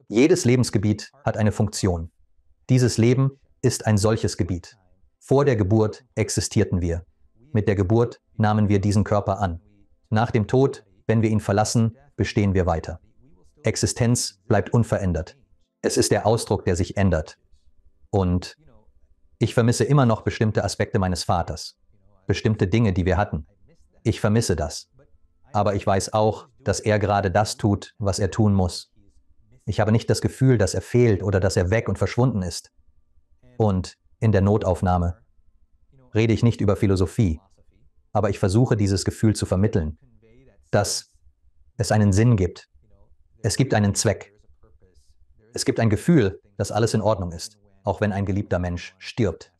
Jedes Lebensgebiet hat eine Funktion. Dieses Leben ist ein solches Gebiet. Vor der Geburt existierten wir. Mit der Geburt nahmen wir diesen Körper an. Nach dem Tod, wenn wir ihn verlassen, bestehen wir weiter. Existenz bleibt unverändert. Es ist der Ausdruck, der sich ändert. Und ich vermisse immer noch bestimmte Aspekte meines Vaters. Bestimmte Dinge, die wir hatten. Ich vermisse das. Aber ich weiß auch, dass er gerade das tut, was er tun muss. Ich habe nicht das Gefühl, dass er fehlt oder dass er weg und verschwunden ist. Und in der Notaufnahme rede ich nicht über Philosophie, aber ich versuche, dieses Gefühl zu vermitteln, dass es einen Sinn gibt. Es gibt einen Zweck. Es gibt ein Gefühl, dass alles in Ordnung ist, auch wenn ein geliebter Mensch stirbt.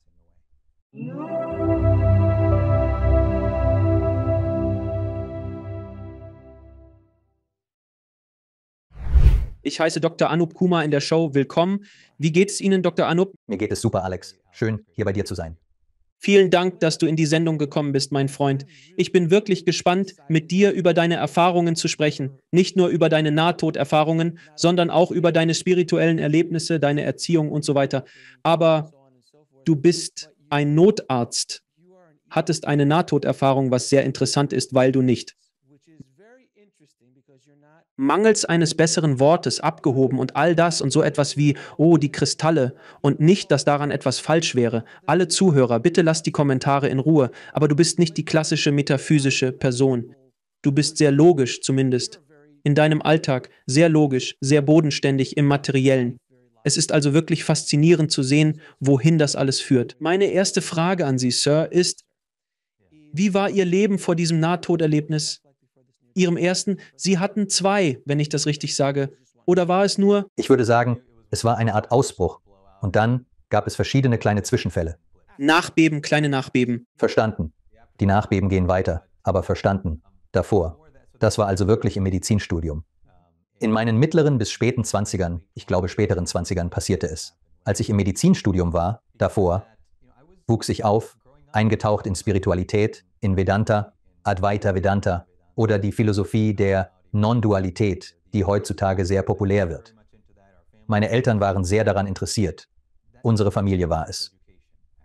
Ich heiße Dr. Anup Kumar in der Show. Willkommen. Wie geht es Ihnen, Dr. Anup? Mir geht es super, Alex. Schön, hier bei dir zu sein. Vielen Dank, dass du in die Sendung gekommen bist, mein Freund. Ich bin wirklich gespannt, mit dir über deine Erfahrungen zu sprechen. Nicht nur über deine Nahtoderfahrungen, sondern auch über deine spirituellen Erlebnisse, deine Erziehung und so weiter. Aber du bist ein Notarzt, hattest eine Nahtoderfahrung, was sehr interessant ist, weil du nicht mangels eines besseren Wortes abgehoben und all das und so etwas wie, oh, die Kristalle und nicht, dass daran etwas falsch wäre. Alle Zuhörer, bitte lass die Kommentare in Ruhe, aber du bist nicht die klassische metaphysische Person. Du bist sehr logisch zumindest. In deinem Alltag sehr logisch, sehr bodenständig im Materiellen. Es ist also wirklich faszinierend zu sehen, wohin das alles führt. Meine erste Frage an Sie, Sir, ist, wie war Ihr Leben vor diesem Nahtoderlebnis? Ihrem ersten, Sie hatten zwei, wenn ich das richtig sage. Oder war es nur? Ich würde sagen, es war eine Art Ausbruch. Und dann gab es verschiedene kleine Zwischenfälle. Nachbeben, kleine Nachbeben. Verstanden. Die Nachbeben gehen weiter, aber verstanden. Davor. Das war also wirklich im Medizinstudium. In meinen mittleren bis späten 20ern, ich glaube späteren 20ern, passierte es. Als ich im Medizinstudium war, davor, wuchs ich auf, eingetaucht in Spiritualität, in Vedanta, Advaita Vedanta, oder die Philosophie der Non-Dualität, die heutzutage sehr populär wird. Meine Eltern waren sehr daran interessiert. Unsere Familie war es.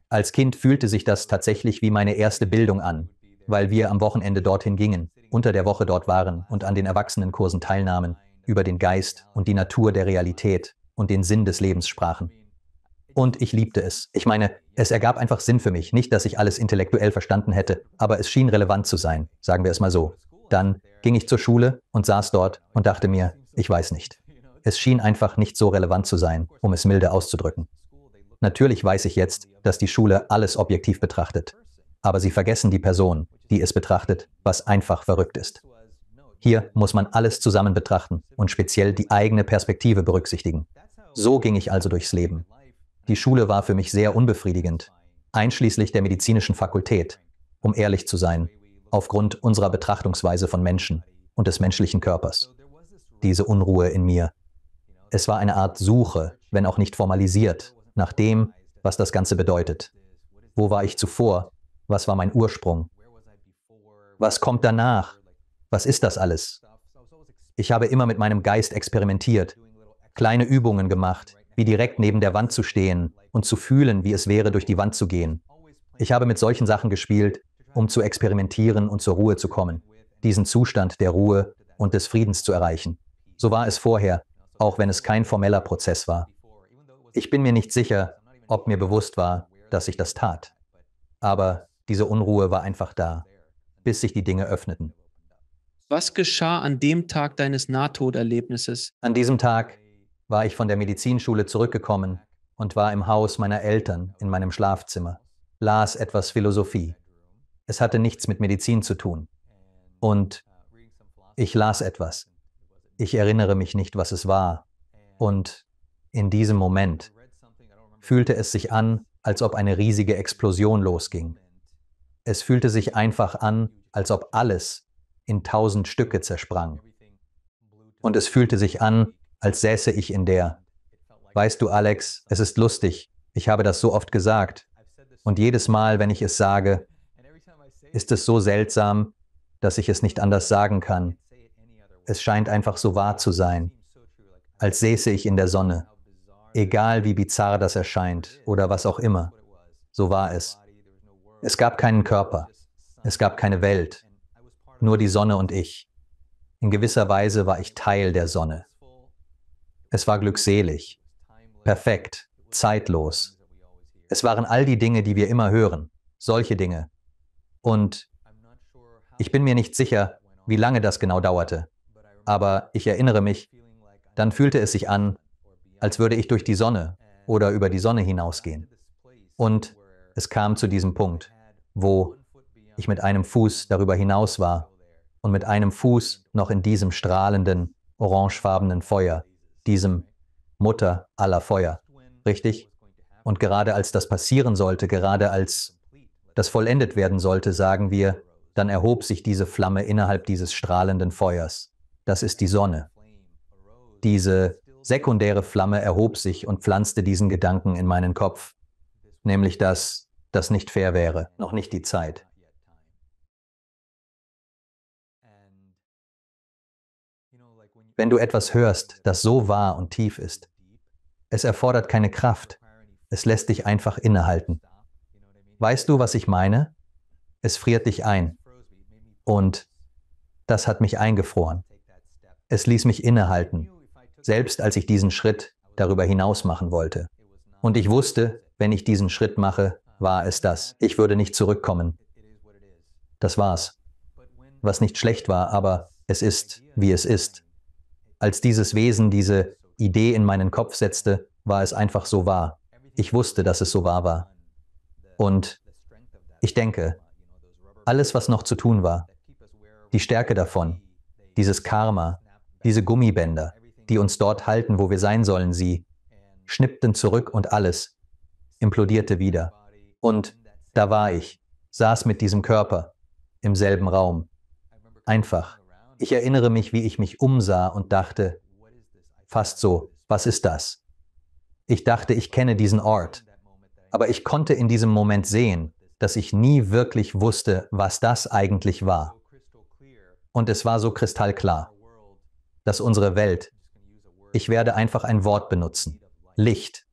Als Kind fühlte sich das tatsächlich wie meine erste Bildung an, weil wir am Wochenende dorthin gingen, unter der Woche dort waren und an den Erwachsenenkursen teilnahmen, über den Geist und die Natur der Realität und den Sinn des Lebens sprachen. Und ich liebte es. Ich meine, es ergab einfach Sinn für mich. Nicht, dass ich alles intellektuell verstanden hätte, aber es schien relevant zu sein, sagen wir es mal so. Dann ging ich zur Schule und saß dort und dachte mir, ich weiß nicht. Es schien einfach nicht so relevant zu sein, um es milde auszudrücken. Natürlich weiß ich jetzt, dass die Schule alles objektiv betrachtet. Aber sie vergessen die Person, die es betrachtet, was einfach verrückt ist. Hier muss man alles zusammen betrachten und speziell die eigene Perspektive berücksichtigen. So ging ich also durchs Leben. Die Schule war für mich sehr unbefriedigend, einschließlich der medizinischen Fakultät, um ehrlich zu sein, aufgrund unserer Betrachtungsweise von Menschen und des menschlichen Körpers. Diese Unruhe in mir. Es war eine Art Suche, wenn auch nicht formalisiert, nach dem, was das Ganze bedeutet. Wo war ich zuvor? Was war mein Ursprung? Was kommt danach? Was ist das alles? Ich habe immer mit meinem Geist experimentiert, kleine Übungen gemacht, wie direkt neben der Wand zu stehen und zu fühlen, wie es wäre, durch die Wand zu gehen. Ich habe mit solchen Sachen gespielt, um zu experimentieren und zur Ruhe zu kommen, diesen Zustand der Ruhe und des Friedens zu erreichen. So war es vorher, auch wenn es kein formeller Prozess war. Ich bin mir nicht sicher, ob mir bewusst war, dass ich das tat. Aber diese Unruhe war einfach da, bis sich die Dinge öffneten. Was geschah an dem Tag deines Nahtoderlebnisses? An diesem Tag war ich von der Medizinschule zurückgekommen und war im Haus meiner Eltern in meinem Schlafzimmer, las etwas Philosophie. Es hatte nichts mit Medizin zu tun. Und ich las etwas. Ich erinnere mich nicht, was es war. Und in diesem Moment fühlte es sich an, als ob eine riesige Explosion losging. Es fühlte sich einfach an, als ob alles in 1000 Stücke zersprang. Und es fühlte sich an, als säße ich in der. Weißt du, Alex, es ist lustig. Ich habe das so oft gesagt. Und jedes Mal, wenn ich es sage, ist es so seltsam, dass ich es nicht anders sagen kann. Es scheint einfach so wahr zu sein. als säße ich in der Sonne. Egal wie bizarr das erscheint oder was auch immer, so war es. Es gab keinen Körper, es gab keine Welt, nur die Sonne und ich. In gewisser Weise war ich Teil der Sonne. Es war glückselig, perfekt, zeitlos. Es waren all die Dinge, die wir immer hören, solche Dinge. Und ich bin mir nicht sicher, wie lange das genau dauerte, aber ich erinnere mich, dann fühlte es sich an, als würde ich durch die Sonne oder über die Sonne hinausgehen. Und es kam zu diesem Punkt, wo ich mit einem Fuß darüber hinaus war und mit einem Fuß noch in diesem strahlenden, orangefarbenen Feuer, diesem Mutter aller Feuer, richtig? Und gerade als das passieren sollte, gerade als das vollendet werden sollte, sagen wir, dann erhob sich diese Flamme innerhalb dieses strahlenden Feuers. Das ist die Sonne. Diese sekundäre Flamme erhob sich und pflanzte diesen Gedanken in meinen Kopf, nämlich dass das nicht fair wäre, noch nicht die Zeit. Wenn du etwas hörst, das so wahr und tief ist, es erfordert keine Kraft, es lässt dich einfach innehalten. Weißt du, was ich meine? Es friert dich ein. Und das hat mich eingefroren. Es ließ mich innehalten, selbst als ich diesen Schritt darüber hinaus machen wollte. Und ich wusste, wenn ich diesen Schritt mache, war es das. Ich würde nicht zurückkommen. Das war's. Was nicht schlecht war, aber es ist, wie es ist. Als dieses Wesen diese Idee in meinen Kopf setzte, war es einfach so wahr. Ich wusste, dass es so wahr war. Und ich denke, alles, was noch zu tun war, die Stärke davon, dieses Karma, diese Gummibänder, die uns dort halten, wo wir sein sollen, sie schnippten zurück und alles implodierte wieder. Und da war ich, saß mit diesem Körper im selben Raum. Einfach. Ich erinnere mich, wie ich mich umsah und dachte, fast so, was ist das? Ich dachte, ich kenne diesen Ort, aber ich konnte in diesem Moment sehen, dass ich nie wirklich wusste, was das eigentlich war. Und es war so kristallklar, dass unsere Welt, ich werde einfach ein Wort benutzen, Licht,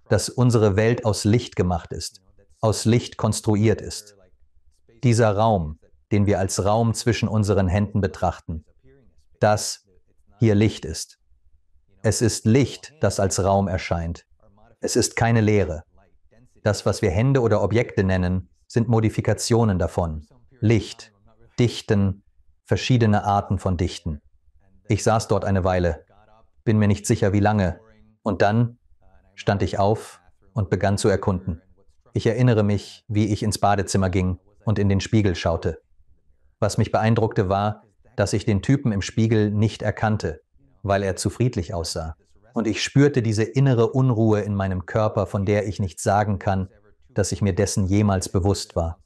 dass unsere Welt aus Licht gemacht ist, aus Licht konstruiert ist. Dieser Raum, den wir als Raum zwischen unseren Händen betrachten, das hier Licht ist. Es ist Licht, das als Raum erscheint. Es ist keine Leere. Das, was wir Hände oder Objekte nennen, sind Modifikationen davon. Licht, Dichten, verschiedene Arten von Dichten. Ich saß dort eine Weile, bin mir nicht sicher, wie lange, und dann stand ich auf und begann zu erkunden. Ich erinnere mich, wie ich ins Badezimmer ging und in den Spiegel schaute. Was mich beeindruckte war, dass ich den Typen im Spiegel nicht erkannte, weil er zu friedlich aussah. Und ich spürte diese innere Unruhe in meinem Körper, von der ich nicht sagen kann, dass ich mir dessen jemals bewusst war.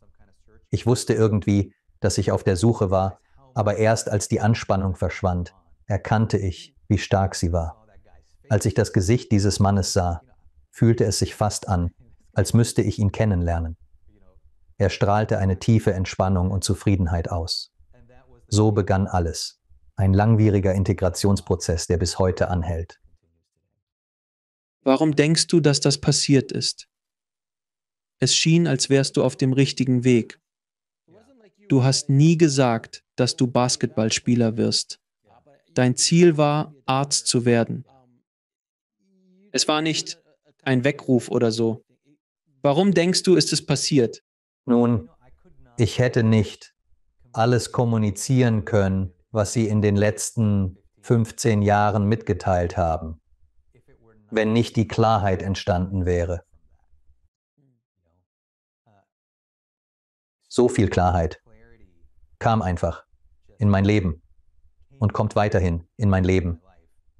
Ich wusste irgendwie, dass ich auf der Suche war, aber erst als die Anspannung verschwand, erkannte ich, wie stark sie war. Als ich das Gesicht dieses Mannes sah, fühlte es sich fast an, als müsste ich ihn kennenlernen. Er strahlte eine tiefe Entspannung und Zufriedenheit aus. So begann alles. Ein langwieriger Integrationsprozess, der bis heute anhält. Warum denkst du, dass das passiert ist? Es schien, als wärst du auf dem richtigen Weg. Du hast nie gesagt, dass du Basketballspieler wirst. Dein Ziel war, Arzt zu werden. Es war nicht ein Weckruf oder so. Warum denkst du, ist es passiert? Nun, ich hätte nicht alles kommunizieren können, was Sie in den letzten 15 Jahren mitgeteilt haben, wenn nicht die Klarheit entstanden wäre. So viel Klarheit kam einfach in mein Leben und kommt weiterhin in mein Leben.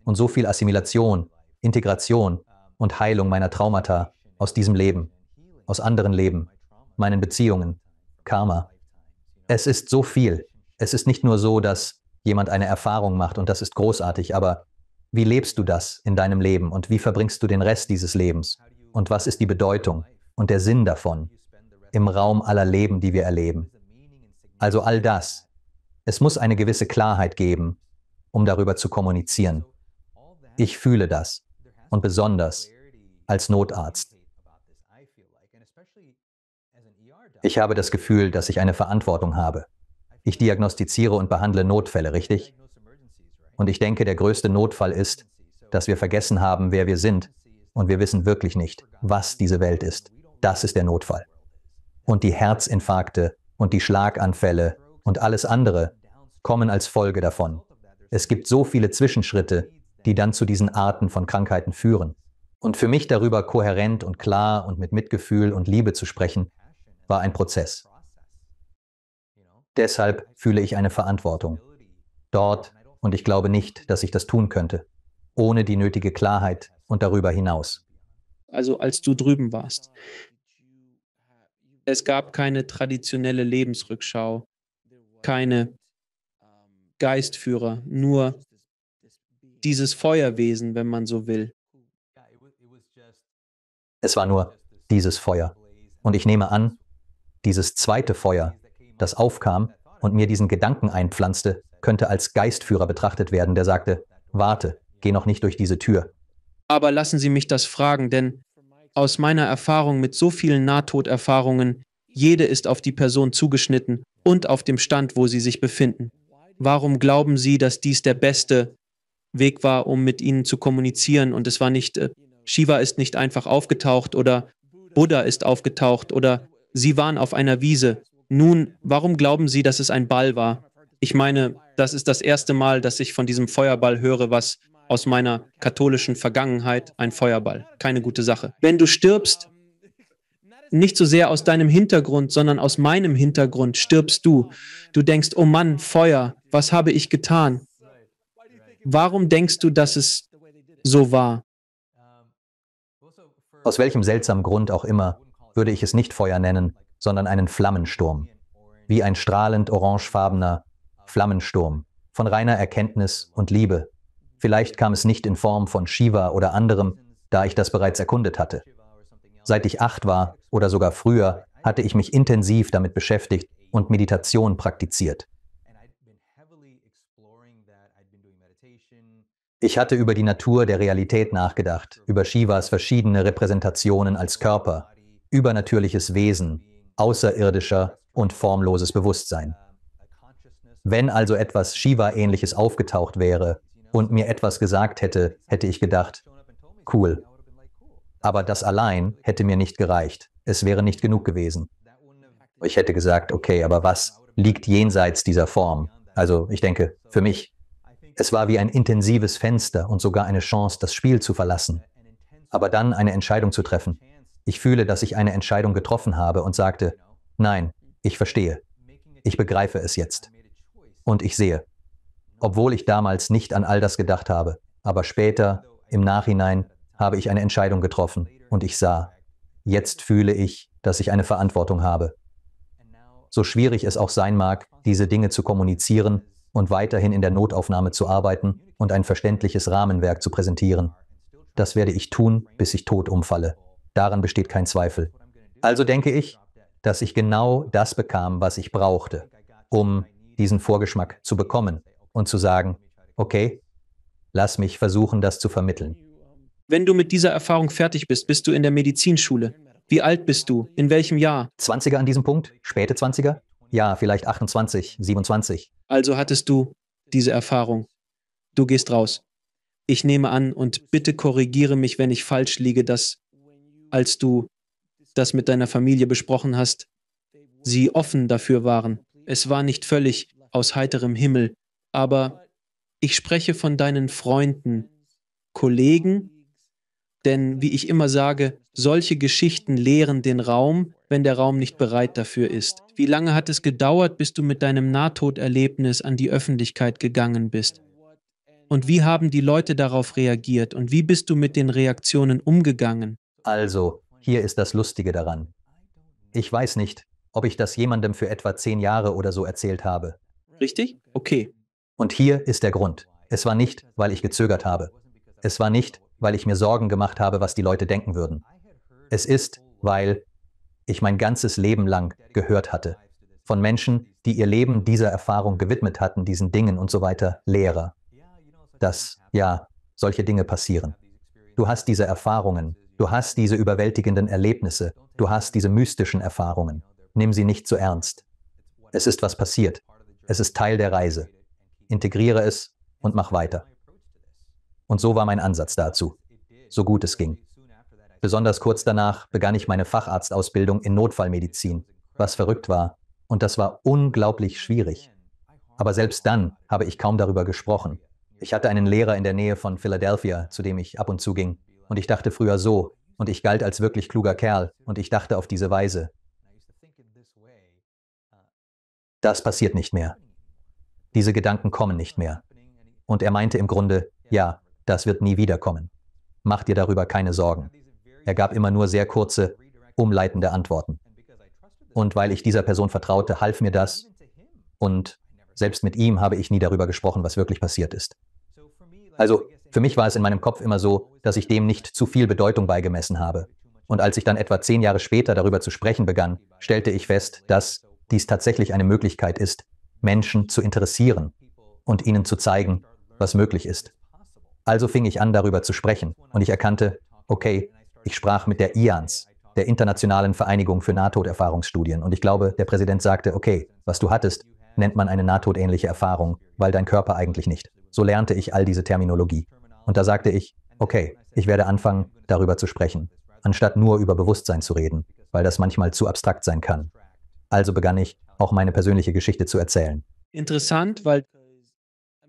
Und so viel Assimilation, Integration und Heilung meiner Traumata aus diesem Leben, aus anderen Leben, meinen Beziehungen, Karma. Es ist so viel. Es ist nicht nur so, dass jemand eine Erfahrung macht und das ist großartig, aber wie lebst du das in deinem Leben und wie verbringst du den Rest dieses Lebens? Und was ist die Bedeutung und der Sinn davon im Raum aller Leben, die wir erleben? Also all das. Es muss eine gewisse Klarheit geben, um darüber zu kommunizieren. Ich fühle das. Und besonders als Notarzt. Ich habe das Gefühl, dass ich eine Verantwortung habe. Ich diagnostiziere und behandle Notfälle, richtig? Und ich denke, der größte Notfall ist, dass wir vergessen haben, wer wir sind, und wir wissen wirklich nicht, was diese Welt ist. Das ist der Notfall. Und die Herzinfarkte und die Schlaganfälle und alles andere kommen als Folge davon. Es gibt so viele Zwischenschritte, die dann zu diesen Arten von Krankheiten führen. Und für mich darüber kohärent und klar und mit Mitgefühl und Liebe zu sprechen, war ein Prozess. Deshalb fühle ich eine Verantwortung. Dort, und ich glaube nicht, dass ich das tun könnte, ohne die nötige Klarheit und darüber hinaus. Also als du drüben warst. Es gab keine traditionelle Lebensrückschau, keine Geistführer, nur dieses Feuerwesen, wenn man so will. Es war nur dieses Feuer. Und ich nehme an, dieses zweite Feuer, das aufkam und mir diesen Gedanken einpflanzte, könnte als Geistführer betrachtet werden, der sagte, warte, geh noch nicht durch diese Tür. Aber lassen Sie mich das fragen, denn aus meiner Erfahrung mit so vielen Nahtoderfahrungen, jede ist auf die Person zugeschnitten und auf dem Stand, wo sie sich befinden. Warum glauben Sie, dass dies der beste Weg war, um mit ihnen zu kommunizieren? Und es war nicht, Shiva ist nicht einfach aufgetaucht oder Buddha ist aufgetaucht oder Sie waren auf einer Wiese. Nun, warum glauben Sie, dass es ein Ball war? Ich meine, das ist das erste Mal, dass ich von diesem Feuerball höre, was aus meiner katholischen Vergangenheit ein Feuerball. Keine gute Sache. Wenn du stirbst, nicht so sehr aus deinem Hintergrund, sondern aus meinem Hintergrund stirbst du. Du denkst, oh Mann, Feuer, was habe ich getan? Warum denkst du, dass es so war? Aus welchem seltsamen Grund auch immer, würde ich es nicht Feuer nennen, sondern einen Flammensturm. Wie ein strahlend orangefarbener Flammensturm, von reiner Erkenntnis und Liebe. Vielleicht kam es nicht in Form von Shiva oder anderem, da ich das bereits erkundet hatte. Seit ich 8 war oder sogar früher, hatte ich mich intensiv damit beschäftigt und Meditation praktiziert. Ich hatte über die Natur der Realität nachgedacht, über Shivas verschiedene Repräsentationen als Körper, übernatürliches Wesen, außerirdischer und formloses Bewusstsein. Wenn also etwas Shiva-ähnliches aufgetaucht wäre und mir etwas gesagt hätte, hätte ich gedacht, cool. Aber das allein hätte mir nicht gereicht. Es wäre nicht genug gewesen. Ich hätte gesagt, okay, aber was liegt jenseits dieser Form? Also ich denke, für mich, es war wie ein intensives Fenster und sogar eine Chance, das Spiel zu verlassen. Aber dann eine Entscheidung zu treffen. Ich fühle, dass ich eine Entscheidung getroffen habe und sagte, nein, ich verstehe. Ich begreife es jetzt. Und ich sehe. Obwohl ich damals nicht an all das gedacht habe, aber später, im Nachhinein, habe ich eine Entscheidung getroffen und ich sah, jetzt fühle ich, dass ich eine Verantwortung habe. So schwierig es auch sein mag, diese Dinge zu kommunizieren und weiterhin in der Notaufnahme zu arbeiten und ein verständliches Rahmenwerk zu präsentieren. Das werde ich tun, bis ich tot umfalle. Daran besteht kein Zweifel. Also denke ich, dass ich genau das bekam, was ich brauchte, um diesen Vorgeschmack zu bekommen und zu sagen, okay, lass mich versuchen, das zu vermitteln. Wenn du mit dieser Erfahrung fertig bist, bist du in der Medizinschule. Wie alt bist du? In welchem Jahr? 20er an diesem Punkt? Späte 20er? Ja, vielleicht 28, 27. Also hattest du diese Erfahrung. Du gehst raus. Ich nehme an und bitte korrigiere mich, wenn ich falsch liege, dass, als du das mit deiner Familie besprochen hast, sie offen dafür waren. Es war nicht völlig aus heiterem Himmel, aber ich spreche von deinen Freunden, Kollegen, denn wie ich immer sage, solche Geschichten leeren den Raum, wenn der Raum nicht bereit dafür ist. Wie lange hat es gedauert, bis du mit deinem Nahtoderlebnis an die Öffentlichkeit gegangen bist? Und wie haben die Leute darauf reagiert? Und wie bist du mit den Reaktionen umgegangen? Also, hier ist das Lustige daran. Ich weiß nicht, ob ich das jemandem für etwa 10 Jahre oder so erzählt habe. Richtig? Okay. Und hier ist der Grund. Es war nicht, weil ich gezögert habe. Es war nicht, weil ich mir Sorgen gemacht habe, was die Leute denken würden. Es ist, weil ich mein ganzes Leben lang gehört hatte. Von Menschen, die ihr Leben dieser Erfahrung gewidmet hatten, diesen Dingen und so weiter, Lehrer. Das, ja, solche Dinge passieren. Du hast diese Erfahrungen, du hast diese überwältigenden Erlebnisse, du hast diese mystischen Erfahrungen. Nimm sie nicht zu ernst. Es ist was passiert. Es ist Teil der Reise. Integriere es und mach weiter. Und so war mein Ansatz dazu, so gut es ging. Besonders kurz danach begann ich meine Facharztausbildung in Notfallmedizin, was verrückt war, und das war unglaublich schwierig. Aber selbst dann habe ich kaum darüber gesprochen. Ich hatte einen Lehrer in der Nähe von Philadelphia, zu dem ich ab und zu ging, und ich dachte früher so, und ich galt als wirklich kluger Kerl, und ich dachte auf diese Weise. Das passiert nicht mehr. Diese Gedanken kommen nicht mehr. Und er meinte im Grunde, ja, das wird nie wiederkommen. Mach dir darüber keine Sorgen. Er gab immer nur sehr kurze, umleitende Antworten. Und weil ich dieser Person vertraute, half mir das. Und selbst mit ihm habe ich nie darüber gesprochen, was wirklich passiert ist. Also, für mich war es in meinem Kopf immer so, dass ich dem nicht zu viel Bedeutung beigemessen habe. Und als ich dann etwa 10 Jahre später darüber zu sprechen begann, stellte ich fest, dass dies tatsächlich eine Möglichkeit ist, Menschen zu interessieren und ihnen zu zeigen, was möglich ist. Also fing ich an, darüber zu sprechen, und ich erkannte, okay, ich sprach mit der IANS, der Internationalen Vereinigung für Nahtoderfahrungsstudien, und ich glaube, der Präsident sagte, okay, was du hattest, nennt man eine nahtodähnliche Erfahrung, weil dein Körper eigentlich nicht. So lernte ich all diese Terminologie. Und da sagte ich, okay, ich werde anfangen, darüber zu sprechen, anstatt nur über Bewusstsein zu reden, weil das manchmal zu abstrakt sein kann. Also begann ich, auch meine persönliche Geschichte zu erzählen. Interessant, weil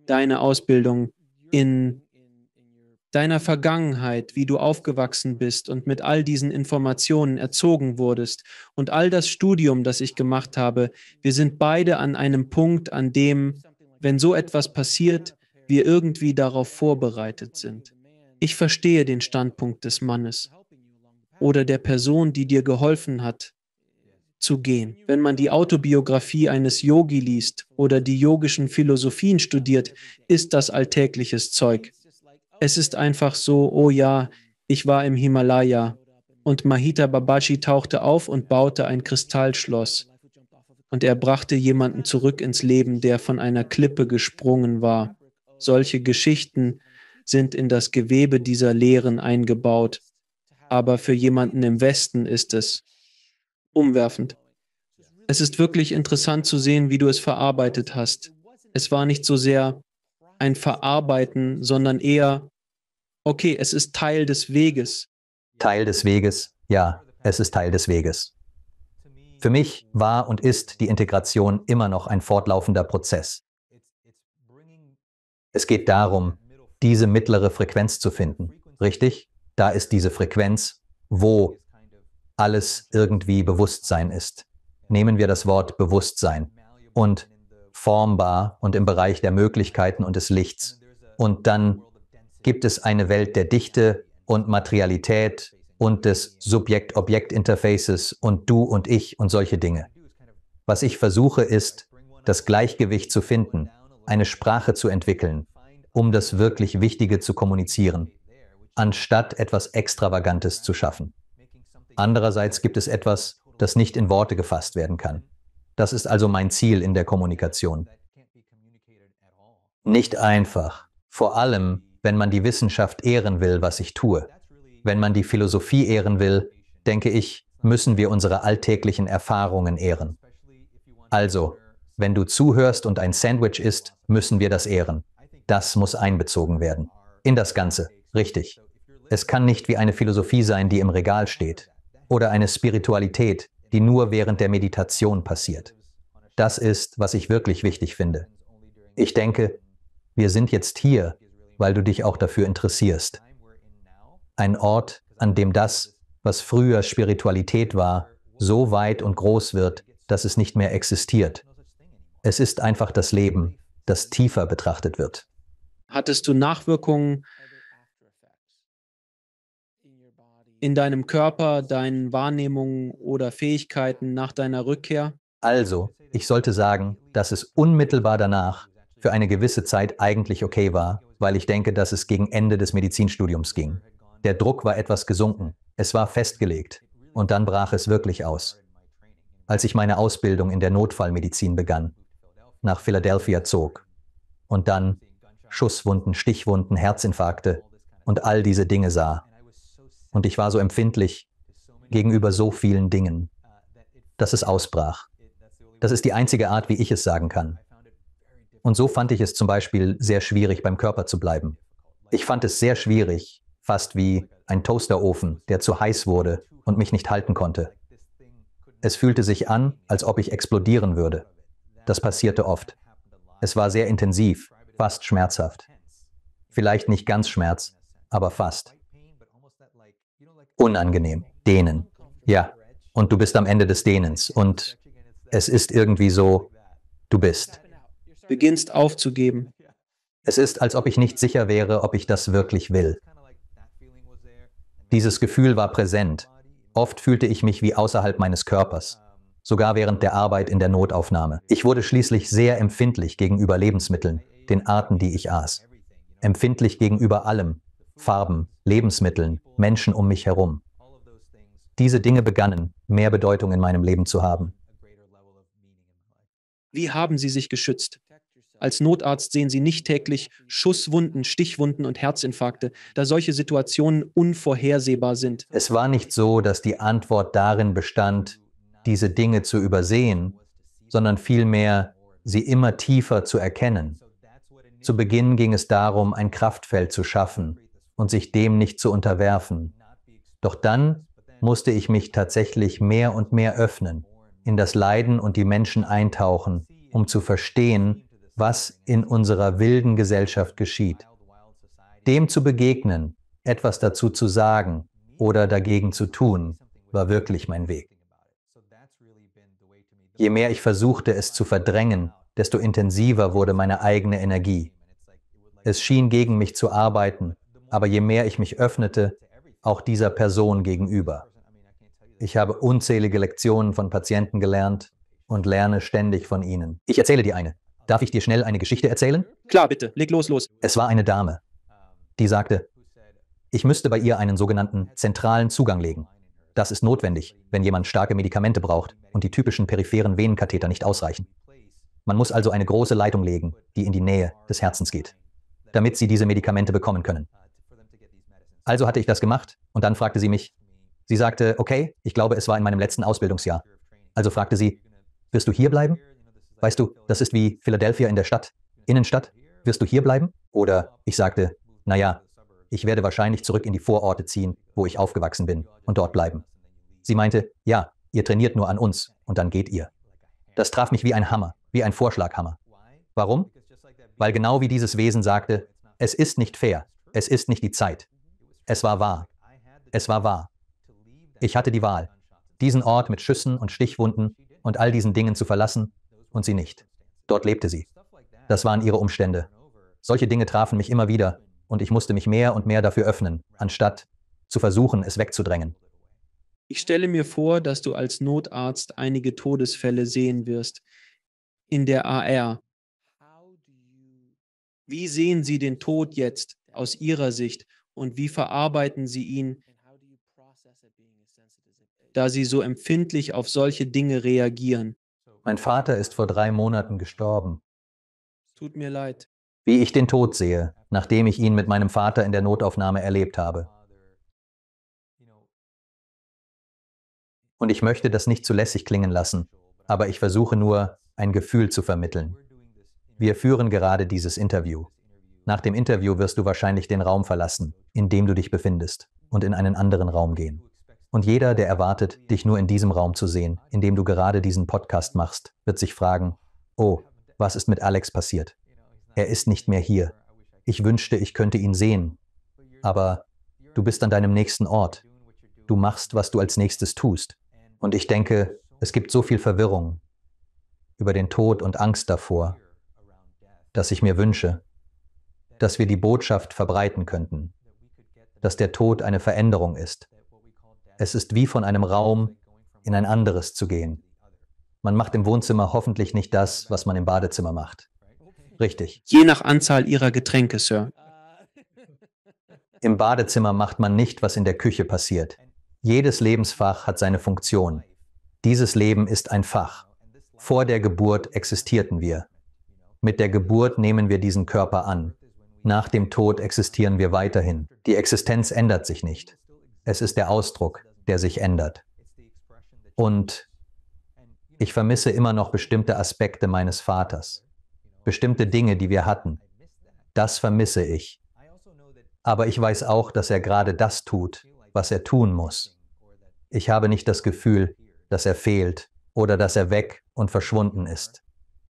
deine Ausbildung in deiner Vergangenheit, wie du aufgewachsen bist und mit all diesen Informationen erzogen wurdest und all das Studium, das ich gemacht habe, wir sind beide an einem Punkt, an dem, wenn so etwas passiert, wir irgendwie darauf vorbereitet sind. Ich verstehe den Standpunkt des Mannes oder der Person, die dir geholfen hat, zu gehen. Wenn man die Autobiografie eines Yogi liest oder die yogischen Philosophien studiert, ist das alltägliches Zeug. Es ist einfach so, oh ja, ich war im Himalaya und Mahita Babaji tauchte auf und baute ein Kristallschloss. Und er brachte jemanden zurück ins Leben, der von einer Klippe gesprungen war. Solche Geschichten sind in das Gewebe dieser Lehren eingebaut. Aber für jemanden im Westen ist es umwerfend. Es ist wirklich interessant zu sehen, wie du es verarbeitet hast. Es war nicht so sehr ein Verarbeiten, sondern eher, okay, es ist Teil des Weges. Teil des Weges, ja, es ist Teil des Weges. Für mich war und ist die Integration immer noch ein fortlaufender Prozess. Es geht darum, diese mittlere Frequenz zu finden, richtig? Da ist diese Frequenz, wo alles irgendwie Bewusstsein ist. Nehmen wir das Wort Bewusstsein und formbar und im Bereich der Möglichkeiten und des Lichts. Und dann gibt es eine Welt der Dichte und Materialität und des Subjekt-Objekt-Interfaces und du und ich und solche Dinge. Was ich versuche ist, das Gleichgewicht zu finden, eine Sprache zu entwickeln, um das wirklich Wichtige zu kommunizieren, anstatt etwas Extravagantes zu schaffen. Andererseits gibt es etwas, das nicht in Worte gefasst werden kann. Das ist also mein Ziel in der Kommunikation. Nicht einfach, vor allem, wenn man die Wissenschaft ehren will, was ich tue. Wenn man die Philosophie ehren will, denke ich, müssen wir unsere alltäglichen Erfahrungen ehren. Also, wenn du zuhörst und ein Sandwich isst, müssen wir das ehren. Das muss einbezogen werden. In das Ganze, richtig. Es kann nicht wie eine Philosophie sein, die im Regal steht. Oder eine Spiritualität, die nur während der Meditation passiert. Das ist, was ich wirklich wichtig finde. Ich denke, wir sind jetzt hier, weil du dich auch dafür interessierst. Ein Ort, an dem das, was früher Spiritualität war, so weit und groß wird, dass es nicht mehr existiert. Es ist einfach das Leben, das tiefer betrachtet wird. Hattest du Nachwirkungen in deinem Körper, deinen Wahrnehmungen oder Fähigkeiten nach deiner Rückkehr? Also, ich sollte sagen, dass es unmittelbar danach für eine gewisse Zeit eigentlich okay war, weil ich denke, dass es gegen Ende des Medizinstudiums ging. Der Druck war etwas gesunken, es war festgelegt und dann brach es wirklich aus. Als ich meine Ausbildung in der Notfallmedizin begann, nach Philadelphia zog und dann Schusswunden, Stichwunden, Herzinfarkte und all diese Dinge sah. Und ich war so empfindlich gegenüber so vielen Dingen, dass es ausbrach. Das ist die einzige Art, wie ich es sagen kann. Und so fand ich es zum Beispiel sehr schwierig, beim Körper zu bleiben. Ich fand es sehr schwierig, fast wie ein Toasterofen, der zu heiß wurde und mich nicht halten konnte. Es fühlte sich an, als ob ich explodieren würde. Das passierte oft. Es war sehr intensiv, fast schmerzhaft. Vielleicht nicht ganz Schmerz, aber fast. Unangenehm. Dehnen. Ja. Und du bist am Ende des Dehnens. Und es ist irgendwie so, du bist. Beginnst aufzugeben. Es ist, als ob ich nicht sicher wäre, ob ich das wirklich will. Dieses Gefühl war präsent. Oft fühlte ich mich wie außerhalb meines Körpers, sogar während der Arbeit in der Notaufnahme. Ich wurde schließlich sehr empfindlich gegenüber Lebensmitteln, den Arten, die ich aß. Empfindlich gegenüber allem, Farben, Lebensmitteln, Menschen um mich herum. Diese Dinge begannen, mehr Bedeutung in meinem Leben zu haben. Wie haben Sie sich geschützt? Als Notarzt sehen Sie nicht täglich Schusswunden, Stichwunden und Herzinfarkte, da solche Situationen unvorhersehbar sind. Es war nicht so, dass die Antwort darin bestand, diese Dinge zu übersehen, sondern vielmehr, sie immer tiefer zu erkennen. Zu Beginn ging es darum, ein Kraftfeld zu schaffen und sich dem nicht zu unterwerfen. Doch dann musste ich mich tatsächlich mehr und mehr öffnen, in das Leiden und die Menschen eintauchen, um zu verstehen, was in unserer wilden Gesellschaft geschieht. Dem zu begegnen, etwas dazu zu sagen oder dagegen zu tun, war wirklich mein Weg. Je mehr ich versuchte, es zu verdrängen, desto intensiver wurde meine eigene Energie. Es schien gegen mich zu arbeiten, aber je mehr ich mich öffnete, auch dieser Person gegenüber. Ich habe unzählige Lektionen von Patienten gelernt und lerne ständig von ihnen. Ich erzähle dir eine. Darf ich dir schnell eine Geschichte erzählen? Klar, bitte, leg los. Es war eine Dame, die sagte, ich müsste bei ihr einen sogenannten zentralen Zugang legen. Das ist notwendig, wenn jemand starke Medikamente braucht und die typischen peripheren Venenkatheter nicht ausreichen. Man muss also eine große Leitung legen, die in die Nähe des Herzens geht, damit sie diese Medikamente bekommen können. Also hatte ich das gemacht und dann fragte sie mich, sie sagte, okay, ich glaube, es war in meinem letzten Ausbildungsjahr. Also fragte sie, wirst du hier bleiben? Weißt du, das ist wie Philadelphia in der Stadt, Innenstadt. Wirst du hier bleiben? Oder ich sagte, naja, ich werde wahrscheinlich zurück in die Vororte ziehen, wo ich aufgewachsen bin und dort bleiben. Sie meinte, ja, ihr trainiert nur an uns und dann geht ihr. Das traf mich wie ein Hammer, wie ein Vorschlaghammer. Warum? Weil genau wie dieses Wesen sagte, es ist nicht fair, es ist nicht die Zeit. Es war wahr. Es war wahr. Ich hatte die Wahl, diesen Ort mit Schüssen und Stichwunden und all diesen Dingen zu verlassen und sie nicht. Dort lebte sie. Das waren ihre Umstände. Solche Dinge trafen mich immer wieder und ich musste mich mehr und mehr dafür öffnen, anstatt zu versuchen, es wegzudrängen. Ich stelle mir vor, dass du als Notarzt einige Todesfälle sehen wirst. In der AR. Wie sehen Sie den Tod jetzt aus Ihrer Sicht und wie verarbeiten Sie ihn, da Sie so empfindlich auf solche Dinge reagieren? Mein Vater ist vor 3 Monaten gestorben. Tut mir leid. Wie ich den Tod sehe, nachdem ich ihn mit meinem Vater in der Notaufnahme erlebt habe. Und ich möchte das nicht zu lässig klingen lassen, aber ich versuche nur, ein Gefühl zu vermitteln. Wir führen gerade dieses Interview. Nach dem Interview wirst du wahrscheinlich den Raum verlassen, in dem du dich befindest, und in einen anderen Raum gehen. Und jeder, der erwartet, dich nur in diesem Raum zu sehen, in dem du gerade diesen Podcast machst, wird sich fragen, oh, was ist mit Alex passiert? Er ist nicht mehr hier. Ich wünschte, ich könnte ihn sehen. Aber du bist an deinem nächsten Ort. Du machst, was du als nächstes tust. Und ich denke, es gibt so viel Verwirrung über den Tod und Angst davor, dass ich mir wünsche, dass wir die Botschaft verbreiten könnten, dass der Tod eine Veränderung ist. Es ist wie von einem Raum in ein anderes zu gehen. Man macht im Wohnzimmer hoffentlich nicht das, was man im Badezimmer macht. Richtig. Je nach Anzahl Ihrer Getränke, Sir. Im Badezimmer macht man nicht, was in der Küche passiert. Jedes Lebensfach hat seine Funktion. Dieses Leben ist ein Fach. Vor der Geburt existierten wir. Mit der Geburt nehmen wir diesen Körper an. Nach dem Tod existieren wir weiterhin. Die Existenz ändert sich nicht. Es ist der Ausdruck, der sich ändert. Und ich vermisse immer noch bestimmte Aspekte meines Vaters. Bestimmte Dinge, die wir hatten. Das vermisse ich. Aber ich weiß auch, dass er gerade das tut, was er tun muss. Ich habe nicht das Gefühl, dass er fehlt oder dass er weg und verschwunden ist.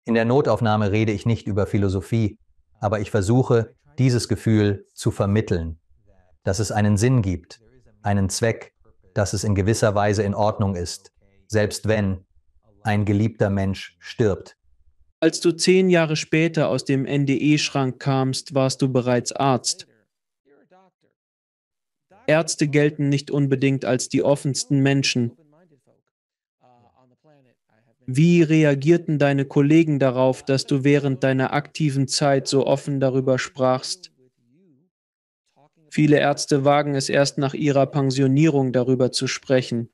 In der Notaufnahme rede ich nicht über Philosophie, aber ich versuche, dieses Gefühl zu vermitteln, dass es einen Sinn gibt, einen Zweck, dass es in gewisser Weise in Ordnung ist, selbst wenn ein geliebter Mensch stirbt. Als du 10 Jahre später aus dem NDE-Schrank kamst, warst du bereits Arzt. Ärzte gelten nicht unbedingt als die offensten Menschen. Wie reagierten deine Kollegen darauf, dass du während deiner aktiven Zeit so offen darüber sprachst? Viele Ärzte wagen es erst nach ihrer Pensionierung darüber zu sprechen.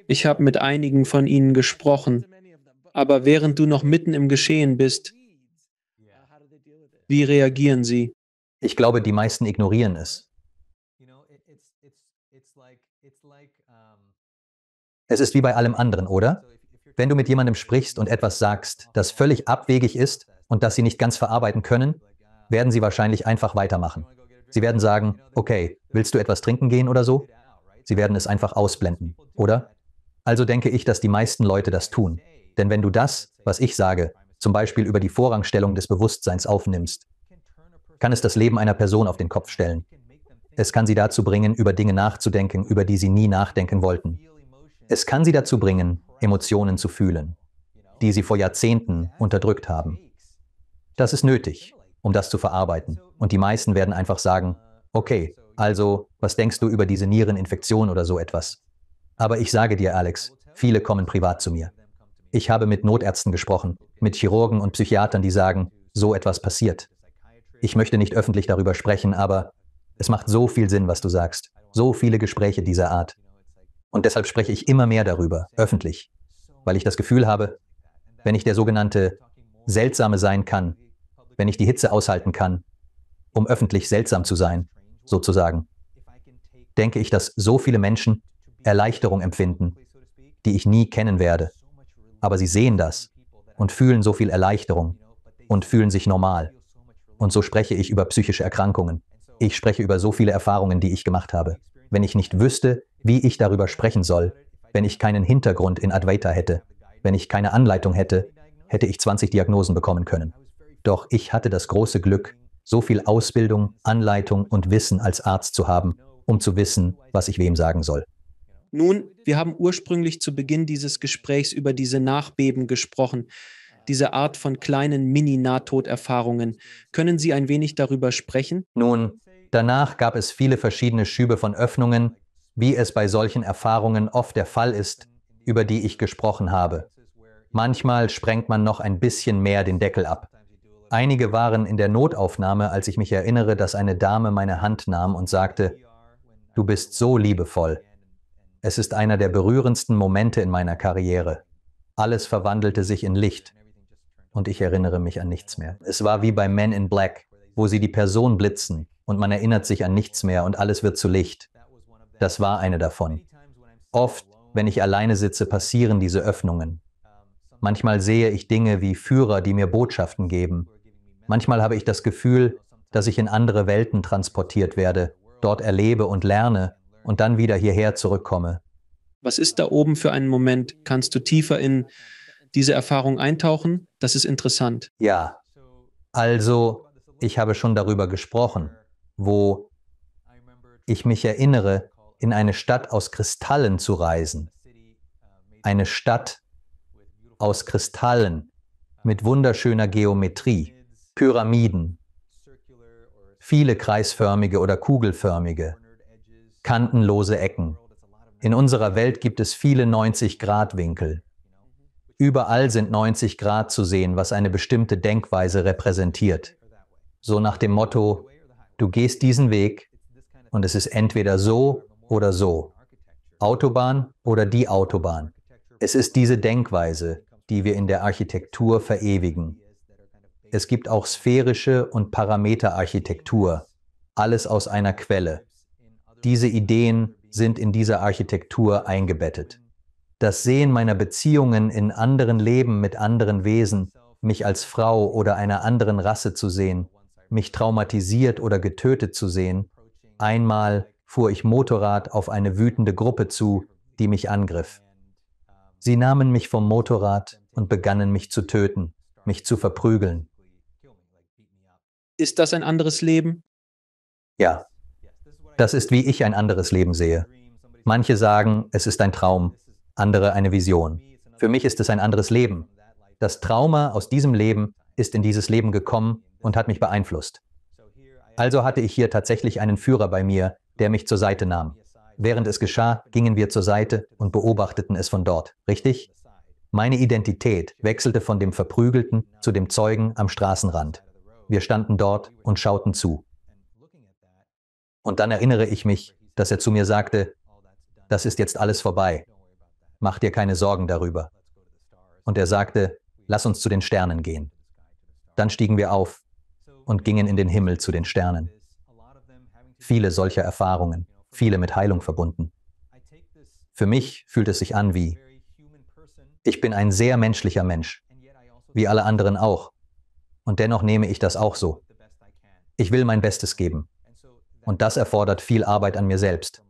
Ich habe mit einigen von ihnen gesprochen, aber während du noch mitten im Geschehen bist, wie reagieren sie? Ich glaube, die meisten ignorieren es. Es ist wie bei allem anderen, oder? Wenn du mit jemandem sprichst und etwas sagst, das völlig abwegig ist und das sie nicht ganz verarbeiten können, werden sie wahrscheinlich einfach weitermachen. Sie werden sagen, okay, willst du etwas trinken gehen oder so? Sie werden es einfach ausblenden, oder? Also denke ich, dass die meisten Leute das tun. Denn wenn du das, was ich sage, zum Beispiel über die Vorrangstellung des Bewusstseins aufnimmst, kann es das Leben einer Person auf den Kopf stellen. Es kann sie dazu bringen, über Dinge nachzudenken, über die sie nie nachdenken wollten. Es kann sie dazu bringen, Emotionen zu fühlen, die sie vor Jahrzehnten unterdrückt haben. Das ist nötig, um das zu verarbeiten. Und die meisten werden einfach sagen, okay, also, was denkst du über diese Niereninfektion oder so etwas? Aber ich sage dir, Alex, viele kommen privat zu mir. Ich habe mit Notärzten gesprochen, mit Chirurgen und Psychiatern, die sagen, so etwas passiert. Ich möchte nicht öffentlich darüber sprechen, aber es macht so viel Sinn, was du sagst. So viele Gespräche dieser Art. Und deshalb spreche ich immer mehr darüber, öffentlich, weil ich das Gefühl habe, wenn ich der sogenannte Seltsame sein kann, wenn ich die Hitze aushalten kann, um öffentlich seltsam zu sein, sozusagen, denke ich, dass so viele Menschen Erleichterung empfinden, die ich nie kennen werde. Aber sie sehen das und fühlen so viel Erleichterung und fühlen sich normal. Und so spreche ich über psychische Erkrankungen. Ich spreche über so viele Erfahrungen, die ich gemacht habe. Wenn ich nicht wüsste, wie ich darüber sprechen soll, wenn ich keinen Hintergrund in Advaita hätte, wenn ich keine Anleitung hätte, hätte ich 20 Diagnosen bekommen können. Doch ich hatte das große Glück, so viel Ausbildung, Anleitung und Wissen als Arzt zu haben, um zu wissen, was ich wem sagen soll. Nun, wir haben ursprünglich zu Beginn dieses Gesprächs über diese Nachbeben gesprochen, diese Art von kleinen Mini-Nahtoderfahrungen. Können Sie ein wenig darüber sprechen? Nun, danach gab es viele verschiedene Schübe von Öffnungen, wie es bei solchen Erfahrungen oft der Fall ist, über die ich gesprochen habe. Manchmal sprengt man noch ein bisschen mehr den Deckel ab. Einige waren in der Notaufnahme, als ich mich erinnere, dass eine Dame meine Hand nahm und sagte, du bist so liebevoll. Es ist einer der berührendsten Momente in meiner Karriere. Alles verwandelte sich in Licht. Und ich erinnere mich an nichts mehr. Es war wie bei Men in Black, wo sie die Person blitzen und man erinnert sich an nichts mehr und alles wird zu Licht. Das war eine davon. Oft, wenn ich alleine sitze, passieren diese Öffnungen. Manchmal sehe ich Dinge wie Führer, die mir Botschaften geben. Manchmal habe ich das Gefühl, dass ich in andere Welten transportiert werde, dort erlebe und lerne und dann wieder hierher zurückkomme. Was ist da oben für einen Moment? Kannst du tiefer in diese Erfahrung eintauchen? Das ist interessant. Ja, also ich habe schon darüber gesprochen, wo ich mich erinnere, in eine Stadt aus Kristallen zu reisen. Eine Stadt aus Kristallen mit wunderschöner Geometrie, Pyramiden, viele kreisförmige oder kugelförmige, kantenlose Ecken. In unserer Welt gibt es viele 90-Grad-Winkel. Überall sind 90 Grad zu sehen, was eine bestimmte Denkweise repräsentiert. So nach dem Motto, du gehst diesen Weg und es ist entweder so oder so. Autobahn oder die Autobahn. Es ist diese Denkweise, die wir in der Architektur verewigen. Es gibt auch sphärische und Parameterarchitektur, alles aus einer Quelle. Diese Ideen sind in dieser Architektur eingebettet. Das Sehen meiner Beziehungen in anderen Leben mit anderen Wesen, mich als Frau oder einer anderen Rasse zu sehen, mich traumatisiert oder getötet zu sehen. Einmal fuhr ich Motorrad auf eine wütende Gruppe zu, die mich angriff. Sie nahmen mich vom Motorrad und begannen mich zu töten, mich zu verprügeln. Ist das ein anderes Leben? Ja, das ist, wie ich ein anderes Leben sehe. Manche sagen, es ist ein Traum, andere eine Vision. Für mich ist es ein anderes Leben. Das Trauma aus diesem Leben ist in dieses Leben gekommen und hat mich beeinflusst. Also hatte ich hier tatsächlich einen Führer bei mir, der mich zur Seite nahm. Während es geschah, gingen wir zur Seite und beobachteten es von dort, richtig? Meine Identität wechselte von dem Verprügelten zu dem Zeugen am Straßenrand. Wir standen dort und schauten zu. Und dann erinnere ich mich, dass er zu mir sagte, das ist jetzt alles vorbei. Mach dir keine Sorgen darüber. Und er sagte, lass uns zu den Sternen gehen. Dann stiegen wir auf und gingen in den Himmel zu den Sternen. Viele solcher Erfahrungen, viele mit Heilung verbunden. Für mich fühlt es sich an wie, ich bin ein sehr menschlicher Mensch, wie alle anderen auch. Und dennoch nehme ich das auch so. Ich will mein Bestes geben. Und das erfordert viel Arbeit an mir selbst.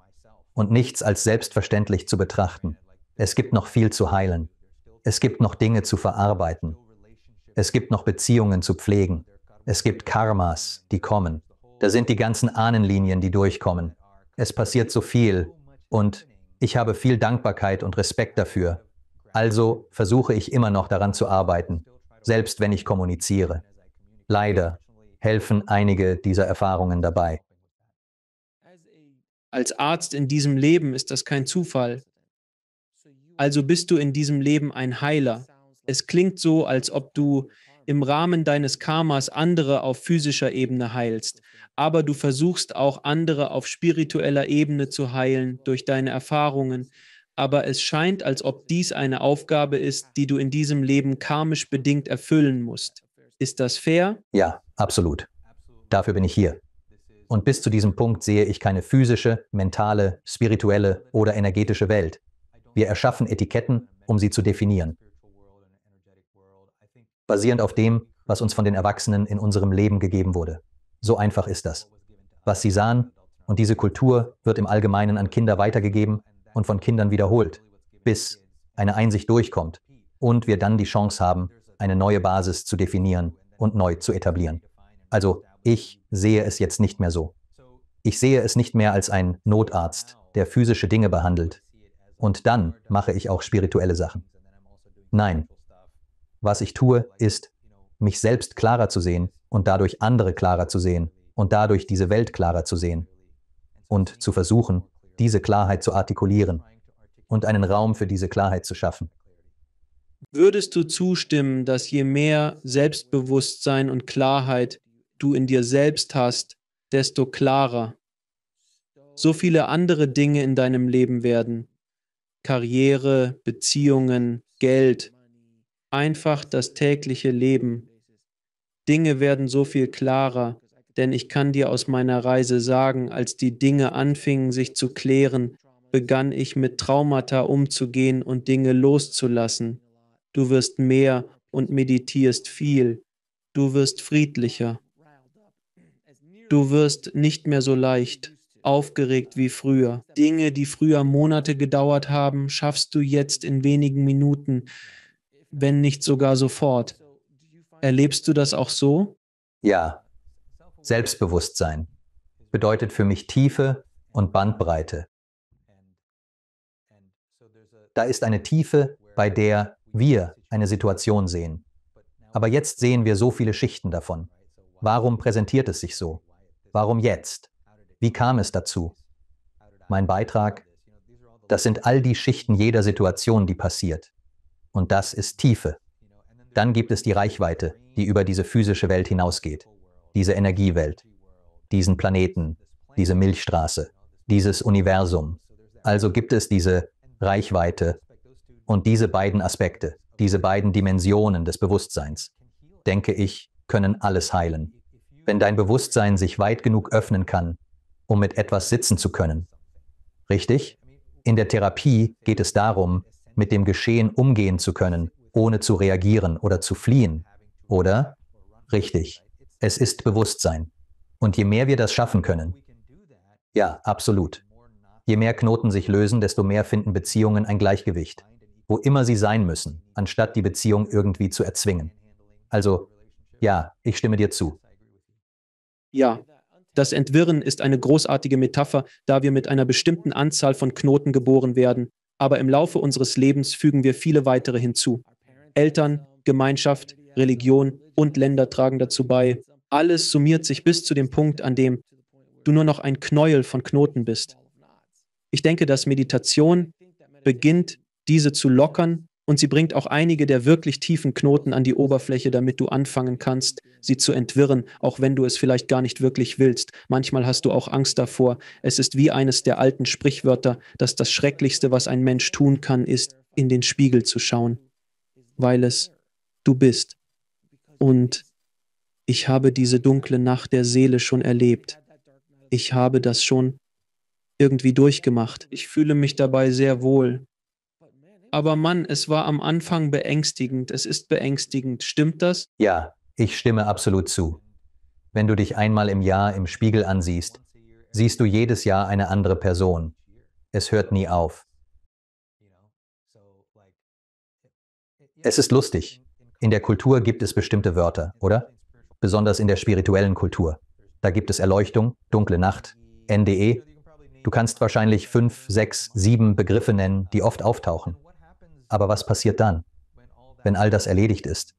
Und nichts als selbstverständlich zu betrachten. Es gibt noch viel zu heilen. Es gibt noch Dinge zu verarbeiten. Es gibt noch Beziehungen zu pflegen. Es gibt Karmas, die kommen. Da sind die ganzen Ahnenlinien, die durchkommen. Es passiert so viel. Und ich habe viel Dankbarkeit und Respekt dafür. Also versuche ich immer noch daran zu arbeiten, selbst wenn ich kommuniziere. Leider helfen einige dieser Erfahrungen dabei. Als Arzt in diesem Leben ist das kein Zufall. Also bist du in diesem Leben ein Heiler. Es klingt so, als ob du im Rahmen deines Karmas andere auf physischer Ebene heilst, aber du versuchst auch andere auf spiritueller Ebene zu heilen durch deine Erfahrungen. Aber es scheint, als ob dies eine Aufgabe ist, die du in diesem Leben karmisch bedingt erfüllen musst. Ist das fair? Ja, absolut. Dafür bin ich hier. Und bis zu diesem Punkt sehe ich keine physische, mentale, spirituelle oder energetische Welt. Wir erschaffen Etiketten, um sie zu definieren. Basierend auf dem, was uns von den Erwachsenen in unserem Leben gegeben wurde. So einfach ist das. Was sie sahen, und diese Kultur wird im Allgemeinen an Kinder weitergegeben und von Kindern wiederholt, bis eine Einsicht durchkommt und wir dann die Chance haben, eine neue Basis zu definieren und neu zu etablieren. Also ich sehe es jetzt nicht mehr so. Ich sehe es nicht mehr als ein Notarzt, der physische Dinge behandelt. Und dann mache ich auch spirituelle Sachen. Nein. Was ich tue, ist, mich selbst klarer zu sehen und dadurch andere klarer zu sehen und dadurch diese Welt klarer zu sehen und zu versuchen, diese Klarheit zu artikulieren und einen Raum für diese Klarheit zu schaffen. Würdest du zustimmen, dass je mehr Selbstbewusstsein und Klarheit du in dir selbst hast, desto klarer so viele andere Dinge in deinem Leben werden? Karriere, Beziehungen, Geld, einfach das tägliche Leben. Dinge werden so viel klarer, denn ich kann dir aus meiner Reise sagen, als die Dinge anfingen sich zu klären, begann ich mit Traumata umzugehen und Dinge loszulassen. Du wirst mehr und meditierst viel. Du wirst friedlicher. Du wirst nicht mehr so leicht, aufgeregt wie früher. Dinge, die früher Monate gedauert haben, schaffst du jetzt in wenigen Minuten, wenn nicht sogar sofort. Erlebst du das auch so? Ja, Selbstbewusstsein bedeutet für mich Tiefe und Bandbreite. Da ist eine Tiefe, bei der wir eine Situation sehen. Aber jetzt sehen wir so viele Schichten davon. Warum präsentiert es sich so? Warum jetzt? Wie kam es dazu? Mein Beitrag? Das sind all die Schichten jeder Situation, die passiert. Und das ist Tiefe. Dann gibt es die Reichweite, die über diese physische Welt hinausgeht. Diese Energiewelt, diesen Planeten, diese Milchstraße, dieses Universum. Also gibt es diese Reichweite und diese beiden Aspekte, diese beiden Dimensionen des Bewusstseins, denke ich, können alles heilen. Wenn dein Bewusstsein sich weit genug öffnen kann, um mit etwas sitzen zu können. Richtig? In der Therapie geht es darum, mit dem Geschehen umgehen zu können, ohne zu reagieren oder zu fliehen. Oder? Richtig. Es ist Bewusstsein. Und je mehr wir das schaffen können, ja, absolut. Je mehr Knoten sich lösen, desto mehr finden Beziehungen ein Gleichgewicht, wo immer sie sein müssen, anstatt die Beziehung irgendwie zu erzwingen. Also, ja, ich stimme dir zu. Ja, das Entwirren ist eine großartige Metapher, da wir mit einer bestimmten Anzahl von Knoten geboren werden, aber im Laufe unseres Lebens fügen wir viele weitere hinzu. Eltern, Gemeinschaft, Religion und Länder tragen dazu bei. Alles summiert sich bis zu dem Punkt, an dem du nur noch ein Knäuel von Knoten bist. Ich denke, dass Meditation beginnt, diese zu lockern, und sie bringt auch einige der wirklich tiefen Knoten an die Oberfläche, damit du anfangen kannst, sie zu entwirren, auch wenn du es vielleicht gar nicht wirklich willst. Manchmal hast du auch Angst davor. Es ist wie eines der alten Sprichwörter, dass das Schrecklichste, was ein Mensch tun kann, ist, in den Spiegel zu schauen, weil es du bist. Und ich habe diese dunkle Nacht der Seele schon erlebt. Ich habe das schon irgendwie durchgemacht. Ich fühle mich dabei sehr wohl. Aber Mann, es war am Anfang beängstigend. Es ist beängstigend. Stimmt das? Ja, ich stimme absolut zu. Wenn du dich einmal im Jahr im Spiegel ansiehst, siehst du jedes Jahr eine andere Person. Es hört nie auf. Es ist lustig. In der Kultur gibt es bestimmte Wörter, oder? Besonders in der spirituellen Kultur. Da gibt es Erleuchtung, dunkle Nacht, NDE. Du kannst wahrscheinlich 5, 6, 7 Begriffe nennen, die oft auftauchen. Aber was passiert dann, wenn all das erledigt ist?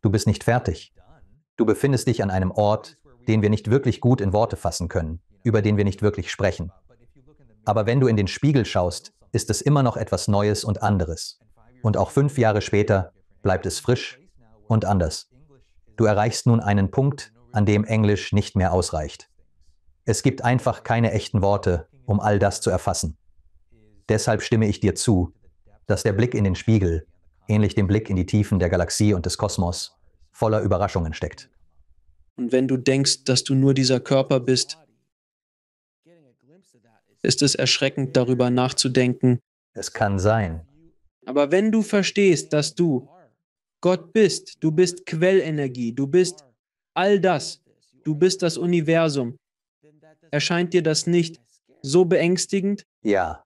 Du bist nicht fertig. Du befindest dich an einem Ort, den wir nicht wirklich gut in Worte fassen können, über den wir nicht wirklich sprechen. Aber wenn du in den Spiegel schaust, ist es immer noch etwas Neues und anderes. Und auch 5 Jahre später bleibt es frisch und anders. Du erreichst nun einen Punkt, an dem Englisch nicht mehr ausreicht. Es gibt einfach keine echten Worte, um all das zu erfassen. Deshalb stimme ich dir zu, dass der Blick in den Spiegel, ähnlich dem Blick in die Tiefen der Galaxie und des Kosmos, voller Überraschungen steckt. Und wenn du denkst, dass du nur dieser Körper bist, ist es erschreckend, darüber nachzudenken. Es kann sein. Aber wenn du verstehst, dass du Gott bist, du bist Quellenergie, du bist all das, du bist das Universum, erscheint dir das nicht so beängstigend? Ja.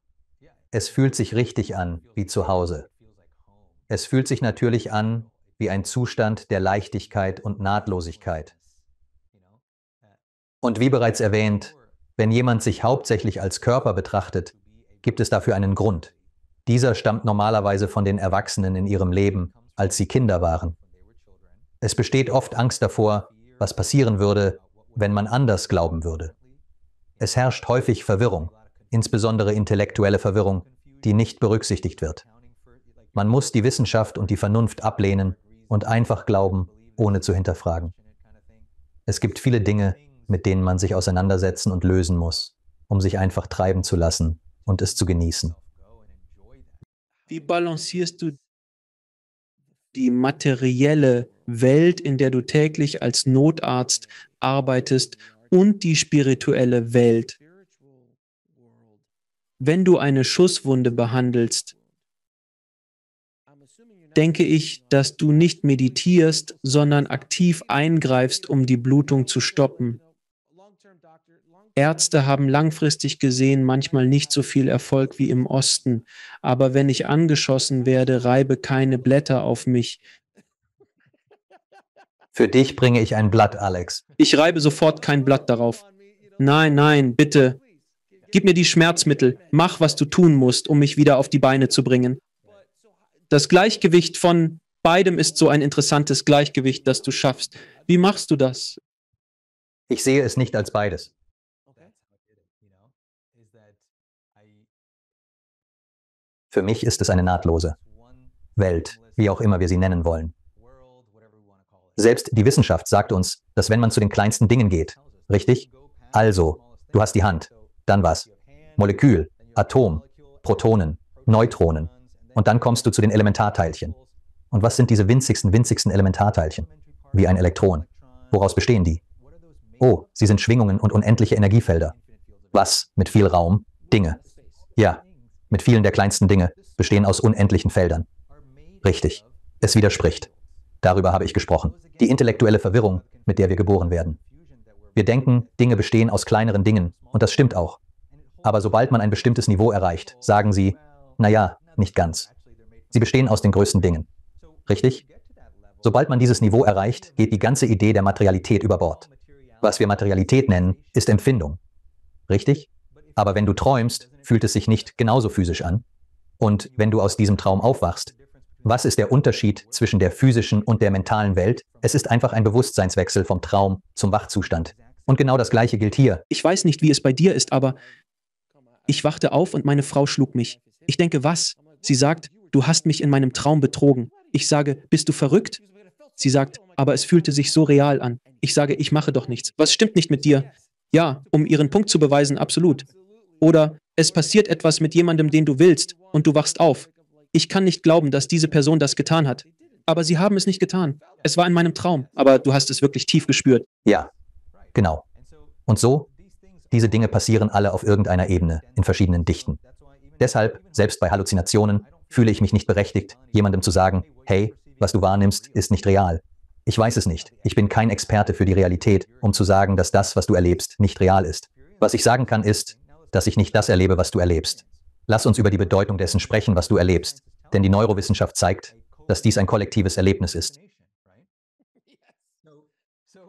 Es fühlt sich richtig an, wie zu Hause. Es fühlt sich natürlich an, wie ein Zustand der Leichtigkeit und Nahtlosigkeit. Und wie bereits erwähnt, wenn jemand sich hauptsächlich als Körper betrachtet, gibt es dafür einen Grund. Dieser stammt normalerweise von den Erwachsenen in ihrem Leben, als sie Kinder waren. Es besteht oft Angst davor, was passieren würde, wenn man anders glauben würde. Es herrscht häufig Verwirrung, insbesondere intellektuelle Verwirrung, die nicht berücksichtigt wird. Man muss die Wissenschaft und die Vernunft ablehnen und einfach glauben, ohne zu hinterfragen. Es gibt viele Dinge, mit denen man sich auseinandersetzen und lösen muss, um sich einfach treiben zu lassen und es zu genießen. Wie balancierst du die materielle Welt, in der du täglich als Notarzt arbeitest, und die spirituelle Welt? Wenn du eine Schusswunde behandelst, denke ich, dass du nicht meditierst, sondern aktiv eingreifst, um die Blutung zu stoppen. Ärzte haben langfristig gesehen manchmal nicht so viel Erfolg wie im Osten, aber wenn ich angeschossen werde, reibe keine Blätter auf mich. Für dich bringe ich ein Blatt, Alex. Ich reibe sofort kein Blatt darauf. Nein, nein, bitte. Gib mir die Schmerzmittel. Mach, was du tun musst, um mich wieder auf die Beine zu bringen. Das Gleichgewicht von beidem ist so ein interessantes Gleichgewicht, das du schaffst. Wie machst du das? Ich sehe es nicht als beides. Für mich ist es eine nahtlose Welt, wie auch immer wir sie nennen wollen. Selbst die Wissenschaft sagt uns, dass wenn man zu den kleinsten Dingen geht, richtig? Also, du hast die Hand, dann was? Molekül, Atom, Protonen, Neutronen. Und dann kommst du zu den Elementarteilchen. Und was sind diese winzigsten Elementarteilchen? wie ein Elektron. Woraus bestehen die? Oh, sie sind Schwingungen und unendliche Energiefelder. Was? Mit viel Raum? Dinge. Ja, mit vielen der kleinsten Dinge bestehen aus unendlichen Feldern. Richtig. Es widerspricht. Darüber habe ich gesprochen. Die intellektuelle Verwirrung, mit der wir geboren werden. Wir denken, Dinge bestehen aus kleineren Dingen, und das stimmt auch. Aber sobald man ein bestimmtes Niveau erreicht, sagen sie, naja, nicht ganz. Sie bestehen aus den größten Dingen. Richtig? Sobald man dieses Niveau erreicht, geht die ganze Idee der Materialität über Bord. Was wir Materialität nennen, ist Empfindung. Richtig? Aber wenn du träumst, fühlt es sich nicht genauso physisch an. Und wenn du aus diesem Traum aufwachst, was ist der Unterschied zwischen der physischen und der mentalen Welt? Es ist einfach ein Bewusstseinswechsel vom Traum zum Wachzustand. Und genau das Gleiche gilt hier. Ich weiß nicht, wie es bei dir ist, aber ich wachte auf und meine Frau schlug mich. Ich denke, was? Sie sagt, du hast mich in meinem Traum betrogen. Ich sage, bist du verrückt? Sie sagt, aber es fühlte sich so real an. Ich sage, ich mache doch nichts. Was stimmt nicht mit dir? Ja, um ihren Punkt zu beweisen, absolut. Oder es passiert etwas mit jemandem, den du willst, und du wachst auf. Ich kann nicht glauben, dass diese Person das getan hat. Aber sie haben es nicht getan. Es war in meinem Traum, aber du hast es wirklich tief gespürt. Ja, genau. Und so, diese Dinge passieren alle auf irgendeiner Ebene, in verschiedenen Dichten. Deshalb, selbst bei Halluzinationen, fühle ich mich nicht berechtigt, jemandem zu sagen, hey, was du wahrnimmst, ist nicht real. Ich weiß es nicht. Ich bin kein Experte für die Realität, um zu sagen, dass das, was du erlebst, nicht real ist. Was ich sagen kann, ist, dass ich nicht das erlebe, was du erlebst. Lass uns über die Bedeutung dessen sprechen, was du erlebst. Denn die Neurowissenschaft zeigt, dass dies ein kollektives Erlebnis ist.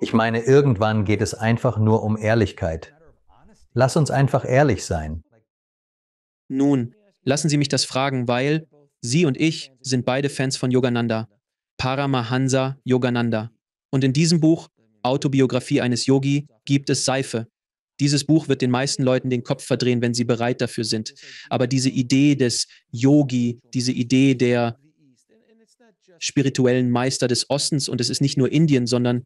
Ich meine, irgendwann geht es einfach nur um Ehrlichkeit. Lass uns einfach ehrlich sein. Nun, lassen Sie mich das fragen, weil Sie und ich sind beide Fans von Yogananda. Paramahansa Yogananda. Und in diesem Buch, Autobiografie eines Yogi, gibt es Seife. Dieses Buch wird den meisten Leuten den Kopf verdrehen, wenn sie bereit dafür sind. Aber diese Idee des Yogi, diese Idee der spirituellen Meister des Ostens, und es ist nicht nur Indien, sondern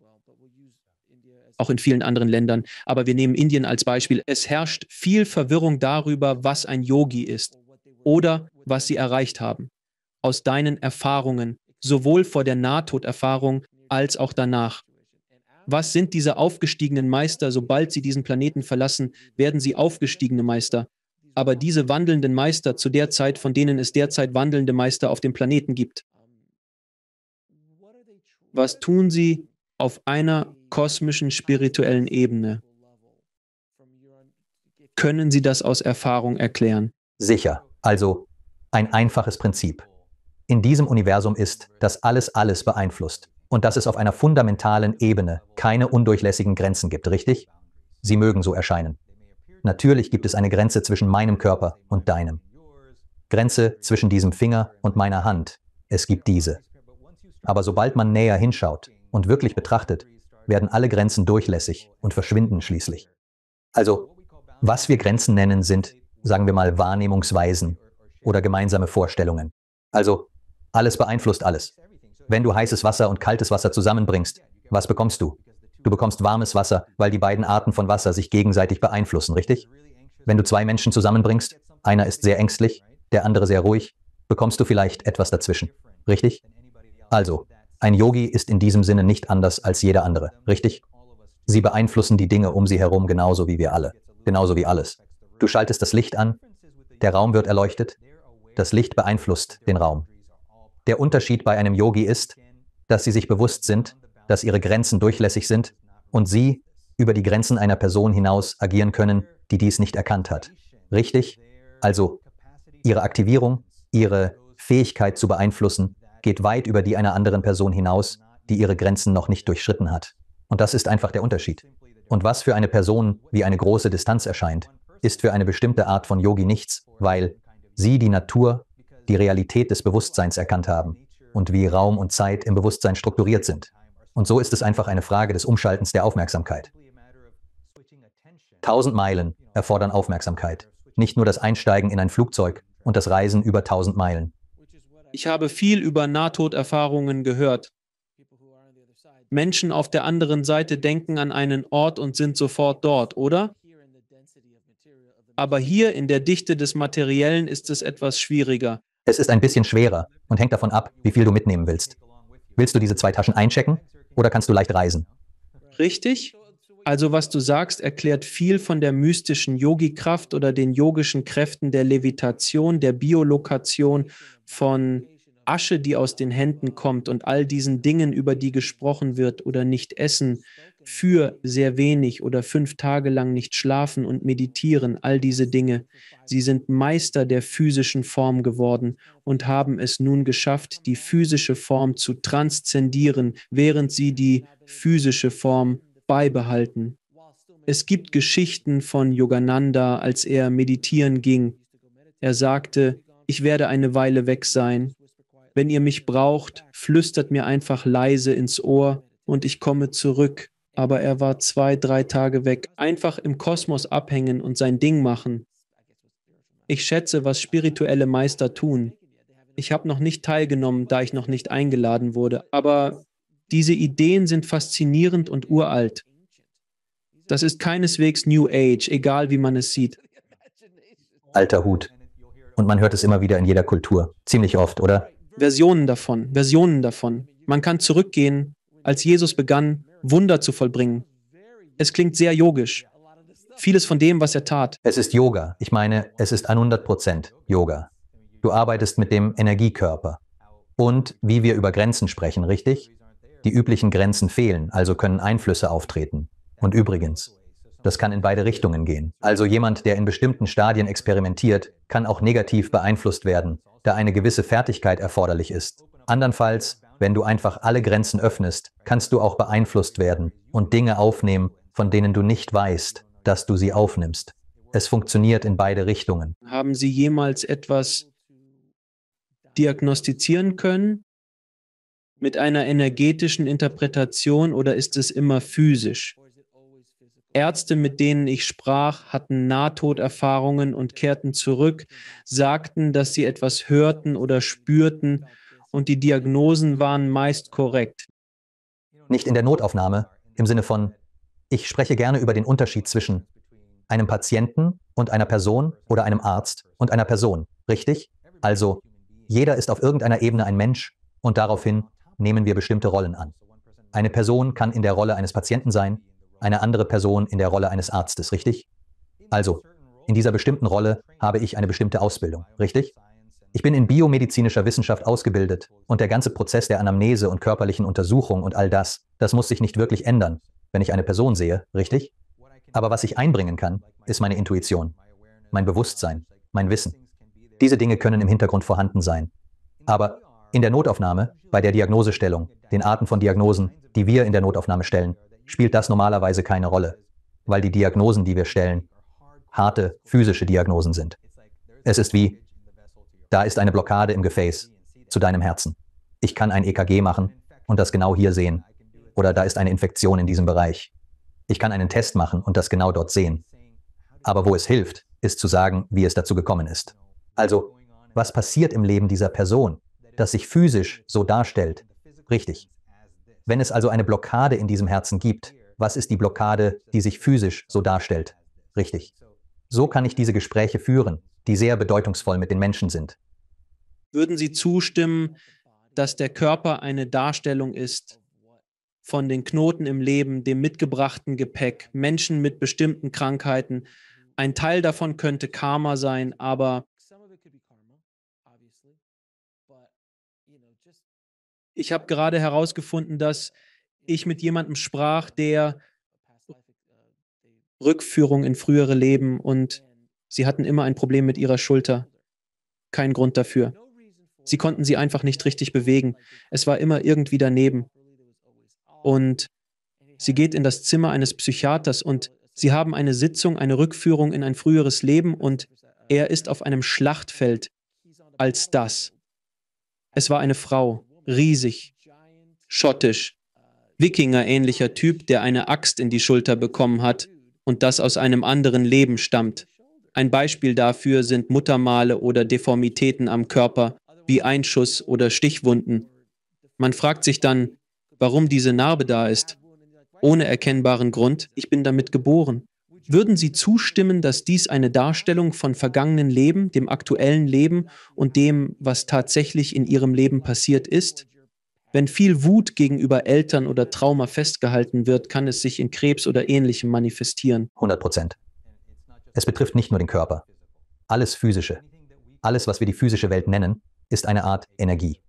auch in vielen anderen Ländern, aber wir nehmen Indien als Beispiel. Es herrscht viel Verwirrung darüber, was ein Yogi ist oder was sie erreicht haben. Aus deinen Erfahrungen, sowohl vor der Nahtoderfahrung als auch danach. Was sind diese aufgestiegenen Meister? Sobald sie diesen Planeten verlassen, werden sie aufgestiegene Meister. Aber diese wandelnden Meister zu der Zeit, von denen es derzeit wandelnde Meister auf dem Planeten gibt, was tun sie auf einer kosmischen, spirituellen Ebene? Können Sie das aus Erfahrung erklären? Sicher. Also, ein einfaches Prinzip. In diesem Universum ist, dass alles beeinflusst. Und dass es auf einer fundamentalen Ebene keine undurchlässigen Grenzen gibt, richtig? Sie mögen so erscheinen. Natürlich gibt es eine Grenze zwischen meinem Körper und deinem. Grenze zwischen diesem Finger und meiner Hand. Es gibt diese. Aber sobald man näher hinschaut und wirklich betrachtet, werden alle Grenzen durchlässig und verschwinden schließlich. Also, was wir Grenzen nennen, sind, sagen wir mal, Wahrnehmungsweisen oder gemeinsame Vorstellungen. Also, alles beeinflusst alles. Wenn du heißes Wasser und kaltes Wasser zusammenbringst, was bekommst du? Du bekommst warmes Wasser, weil die beiden Arten von Wasser sich gegenseitig beeinflussen, richtig? Wenn du zwei Menschen zusammenbringst, einer ist sehr ängstlich, der andere sehr ruhig, bekommst du vielleicht etwas dazwischen, richtig? Also, ein Yogi ist in diesem Sinne nicht anders als jeder andere, richtig? Sie beeinflussen die Dinge um sie herum genauso wie wir alle, genauso wie alles. Du schaltest das Licht an, der Raum wird erleuchtet, das Licht beeinflusst den Raum. Der Unterschied bei einem Yogi ist, dass sie sich bewusst sind, dass ihre Grenzen durchlässig sind und sie über die Grenzen einer Person hinaus agieren können, die dies nicht erkannt hat. Richtig? Also, ihre Aktivierung, ihre Fähigkeit zu beeinflussen, geht weit über die einer anderen Person hinaus, die ihre Grenzen noch nicht durchschritten hat. Und das ist einfach der Unterschied. Und was für eine Person wie eine große Distanz erscheint, ist für eine bestimmte Art von Yogi nichts, weil sie die Natur, die Realität des Bewusstseins erkannt haben und wie Raum und Zeit im Bewusstsein strukturiert sind. Und so ist es einfach eine Frage des Umschaltens der Aufmerksamkeit. 1000 Meilen erfordern Aufmerksamkeit, nicht nur das Einsteigen in ein Flugzeug und das Reisen über 1000 Meilen. Ich habe viel über Nahtoderfahrungen gehört. Menschen auf der anderen Seite denken an einen Ort und sind sofort dort, oder? Aber hier in der Dichte des Materiellen ist es etwas schwieriger. Es ist ein bisschen schwerer und hängt davon ab, wie viel du mitnehmen willst. Willst du diese 2 Taschen einchecken? Oder kannst du leicht reisen? Richtig? Also was du sagst, erklärt viel von der mystischen Yogi-Kraft oder den yogischen Kräften der Levitation, der Biolokation, von Asche, die aus den Händen kommt und all diesen Dingen, über die gesprochen wird, oder nicht essen, für sehr wenig oder 5 Tage lang nicht schlafen und meditieren, all diese Dinge. Sie sind Meister der physischen Form geworden und haben es nun geschafft, die physische Form zu transzendieren, während sie die physische Form beibehalten. Es gibt Geschichten von Yogananda, als er meditieren ging. Er sagte, ich werde eine Weile weg sein. Wenn ihr mich braucht, flüstert mir einfach leise ins Ohr und ich komme zurück. Aber er war 2, 3 Tage weg, einfach im Kosmos abhängen und sein Ding machen. Ich schätze, was spirituelle Meister tun. Ich habe noch nicht teilgenommen, da ich noch nicht eingeladen wurde, aber diese Ideen sind faszinierend und uralt. Das ist keineswegs New Age, egal wie man es sieht. Alter Hut. Und man hört es immer wieder in jeder Kultur. Ziemlich oft, oder? Versionen davon, Versionen davon. Man kann zurückgehen, als Jesus begann, Wunder zu vollbringen. Es klingt sehr yogisch. Vieles von dem, was er tat. Es ist Yoga. Ich meine, es ist 100% Yoga. Du arbeitest mit dem Energiekörper. Und wie wir über Grenzen sprechen, richtig? Die üblichen Grenzen fehlen, also können Einflüsse auftreten. Und übrigens, das kann in beide Richtungen gehen. Also jemand, der in bestimmten Stadien experimentiert, kann auch negativ beeinflusst werden, da eine gewisse Fertigkeit erforderlich ist. Andernfalls, wenn du einfach alle Grenzen öffnest, kannst du auch beeinflusst werden und Dinge aufnehmen, von denen du nicht weißt, dass du sie aufnimmst. Es funktioniert in beide Richtungen. Haben Sie jemals etwas diagnostizieren können mit einer energetischen Interpretation oder ist es immer physisch? Ärzte, mit denen ich sprach, hatten Nahtoderfahrungen und kehrten zurück, sagten, dass sie etwas hörten oder spürten und die Diagnosen waren meist korrekt. Nicht in der Notaufnahme, im Sinne von, ich spreche gerne über den Unterschied zwischen einem Patienten und einer Person oder einem Arzt und einer Person, richtig? Also, jeder ist auf irgendeiner Ebene ein Mensch und daraufhin nehmen wir bestimmte Rollen an. Eine Person kann in der Rolle eines Patienten sein, eine andere Person in der Rolle eines Arztes, richtig? Also, in dieser bestimmten Rolle habe ich eine bestimmte Ausbildung, richtig? Ich bin in biomedizinischer Wissenschaft ausgebildet und der ganze Prozess der Anamnese und körperlichen Untersuchung und all das, das muss sich nicht wirklich ändern, wenn ich eine Person sehe, richtig? Aber was ich einbringen kann, ist meine Intuition, mein Bewusstsein, mein Wissen. Diese Dinge können im Hintergrund vorhanden sein. Aber in der Notaufnahme, bei der Diagnosestellung, den Arten von Diagnosen, die wir in der Notaufnahme stellen, spielt das normalerweise keine Rolle, weil die Diagnosen, die wir stellen, harte physische Diagnosen sind. Es ist wie, da ist eine Blockade im Gefäß zu deinem Herzen. Ich kann ein EKG machen und das genau hier sehen. Oder da ist eine Infektion in diesem Bereich. Ich kann einen Test machen und das genau dort sehen. Aber wo es hilft, ist zu sagen, wie es dazu gekommen ist. Also, was passiert im Leben dieser Person, das sich physisch so darstellt? Richtig. Wenn es also eine Blockade in diesem Herzen gibt, was ist die Blockade, die sich physisch so darstellt? Richtig. So kann ich diese Gespräche führen, die sehr bedeutungsvoll mit den Menschen sind. Würden Sie zustimmen, dass der Körper eine Darstellung ist von den Knoten im Leben, dem mitgebrachten Gepäck, Menschen mit bestimmten Krankheiten? Ein Teil davon könnte Karma sein, aber ich habe gerade herausgefunden, dass ich mit jemandem sprach, der Rückführung in frühere Leben und sie hatten immer ein Problem mit ihrer Schulter. Kein Grund dafür. Sie konnten sie einfach nicht richtig bewegen. Es war immer irgendwie daneben. Und sie geht in das Zimmer eines Psychiaters und sie haben eine Sitzung, eine Rückführung in ein früheres Leben und er ist auf einem Schlachtfeld als das. Es war eine Frau, riesig, schottisch, Wikinger-ähnlicher Typ, der eine Axt in die Schulter bekommen hat und das aus einem anderen Leben stammt. Ein Beispiel dafür sind Muttermale oder Deformitäten am Körper, wie Einschuss oder Stichwunden. Man fragt sich dann, warum diese Narbe da ist. Ohne erkennbaren Grund, ich bin damit geboren. Würden Sie zustimmen, dass dies eine Darstellung von vergangenen Leben, dem aktuellen Leben und dem, was tatsächlich in Ihrem Leben passiert ist? Wenn viel Wut gegenüber Eltern oder Trauma festgehalten wird, kann es sich in Krebs oder Ähnlichem manifestieren. 100%. Es betrifft nicht nur den Körper. Alles Physische, alles, was wir die physische Welt nennen, ist eine Art Energie.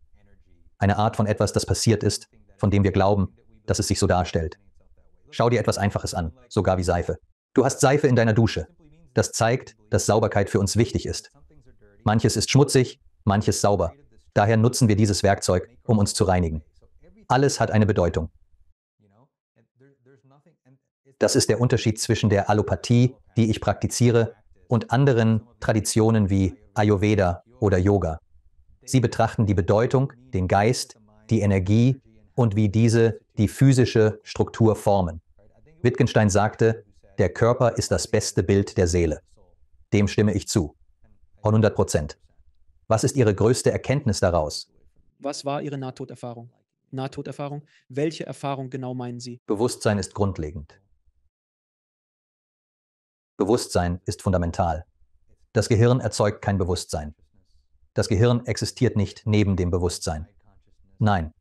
Eine Art von etwas, das passiert ist, von dem wir glauben, dass es sich so darstellt. Schau dir etwas Einfaches an, sogar wie Seife. Du hast Seife in deiner Dusche. Das zeigt, dass Sauberkeit für uns wichtig ist. Manches ist schmutzig, manches sauber. Daher nutzen wir dieses Werkzeug, um uns zu reinigen. Alles hat eine Bedeutung. Das ist der Unterschied zwischen der Allopathie, die ich praktiziere, und anderen Traditionen wie Ayurveda oder Yoga. Sie betrachten die Bedeutung, den Geist, die Energie und wie diese die physische Struktur formen. Wittgenstein sagte, der Körper ist das beste Bild der Seele. Dem stimme ich zu. 100%. Was ist Ihre größte Erkenntnis daraus? Was war Ihre Nahtoderfahrung? Nahtoderfahrung? Welche Erfahrung genau meinen Sie? Bewusstsein ist grundlegend. Bewusstsein ist fundamental. Das Gehirn erzeugt kein Bewusstsein. Das Gehirn existiert nicht neben dem Bewusstsein. Nein,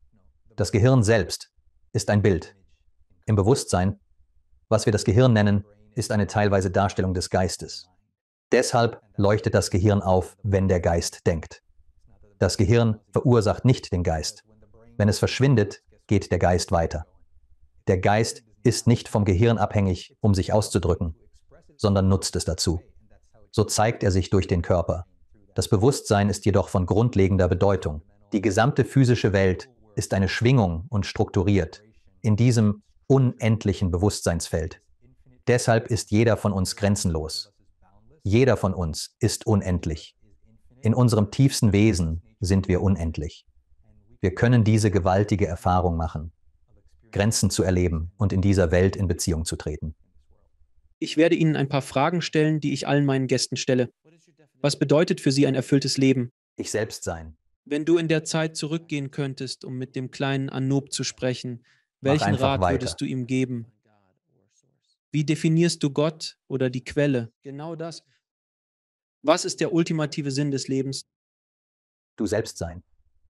das Gehirn selbst ist ein Bild. Im Bewusstsein, was wir das Gehirn nennen, ist eine teilweise Darstellung des Geistes. Deshalb leuchtet das Gehirn auf, wenn der Geist denkt. Das Gehirn verursacht nicht den Geist. Wenn es verschwindet, geht der Geist weiter. Der Geist ist nicht vom Gehirn abhängig, um sich auszudrücken, sondern nutzt es dazu. So zeigt er sich durch den Körper. Das Bewusstsein ist jedoch von grundlegender Bedeutung. Die gesamte physische Welt ist eine Schwingung und strukturiert in diesem unendlichen Bewusstseinsfeld. Deshalb ist jeder von uns grenzenlos. Jeder von uns ist unendlich. In unserem tiefsten Wesen sind wir unendlich. Wir können diese gewaltige Erfahrung machen, Grenzen zu erleben und in dieser Welt in Beziehung zu treten. Ich werde Ihnen ein paar Fragen stellen, die ich allen meinen Gästen stelle. Was bedeutet für Sie ein erfülltes Leben? Ich selbst sein. Wenn du in der Zeit zurückgehen könntest, um mit dem kleinen Anoop zu sprechen, welchen einfach Rat weiter. würdest du ihm geben? Wie definierst du Gott oder die Quelle? Genau das. Was ist der ultimative Sinn des Lebens? Du selbst sein.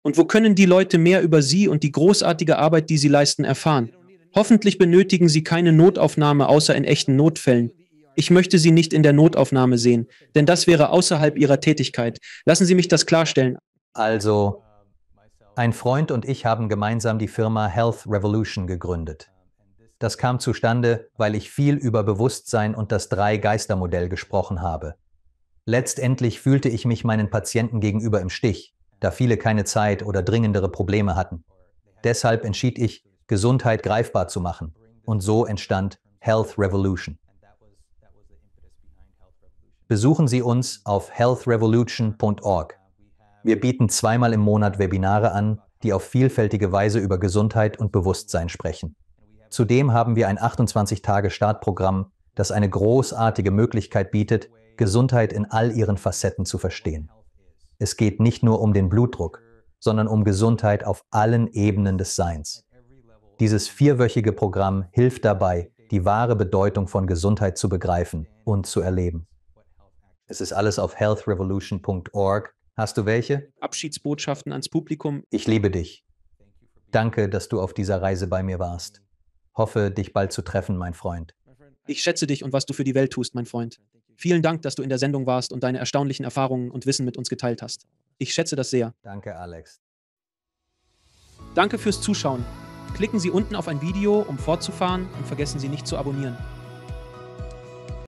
Und wo können die Leute mehr über Sie und die großartige Arbeit, die Sie leisten, erfahren? Hoffentlich benötigen Sie keine Notaufnahme außer in echten Notfällen. Ich möchte Sie nicht in der Notaufnahme sehen, denn das wäre außerhalb Ihrer Tätigkeit. Lassen Sie mich das klarstellen. Also, ein Freund und ich haben gemeinsam die Firma Health Revolution gegründet. Das kam zustande, weil ich viel über Bewusstsein und das Drei-Geister-Modell gesprochen habe. Letztendlich fühlte ich mich meinen Patienten gegenüber im Stich, da viele keine Zeit oder dringendere Probleme hatten. Deshalb entschied ich, Gesundheit greifbar zu machen. Und so entstand Health Revolution. Besuchen Sie uns auf healthrevolution.org. Wir bieten zweimal im Monat Webinare an, die auf vielfältige Weise über Gesundheit und Bewusstsein sprechen. Zudem haben wir ein 28-Tage-Startprogramm, das eine großartige Möglichkeit bietet, Gesundheit in all ihren Facetten zu verstehen. Es geht nicht nur um den Blutdruck, sondern um Gesundheit auf allen Ebenen des Seins. Dieses 4-wöchige Programm hilft dabei, die wahre Bedeutung von Gesundheit zu begreifen und zu erleben. Es ist alles auf healthrevolution.org. Hast du welche? Abschiedsbotschaften ans Publikum. Ich liebe dich. Danke, dass du auf dieser Reise bei mir warst. Hoffe, dich bald zu treffen, mein Freund. Ich schätze dich und was du für die Welt tust, mein Freund. Vielen Dank, dass du in der Sendung warst und deine erstaunlichen Erfahrungen und Wissen mit uns geteilt hast. Ich schätze das sehr. Danke, Alex. Danke fürs Zuschauen. Klicken Sie unten auf ein Video, um fortzufahren und vergessen Sie nicht zu abonnieren.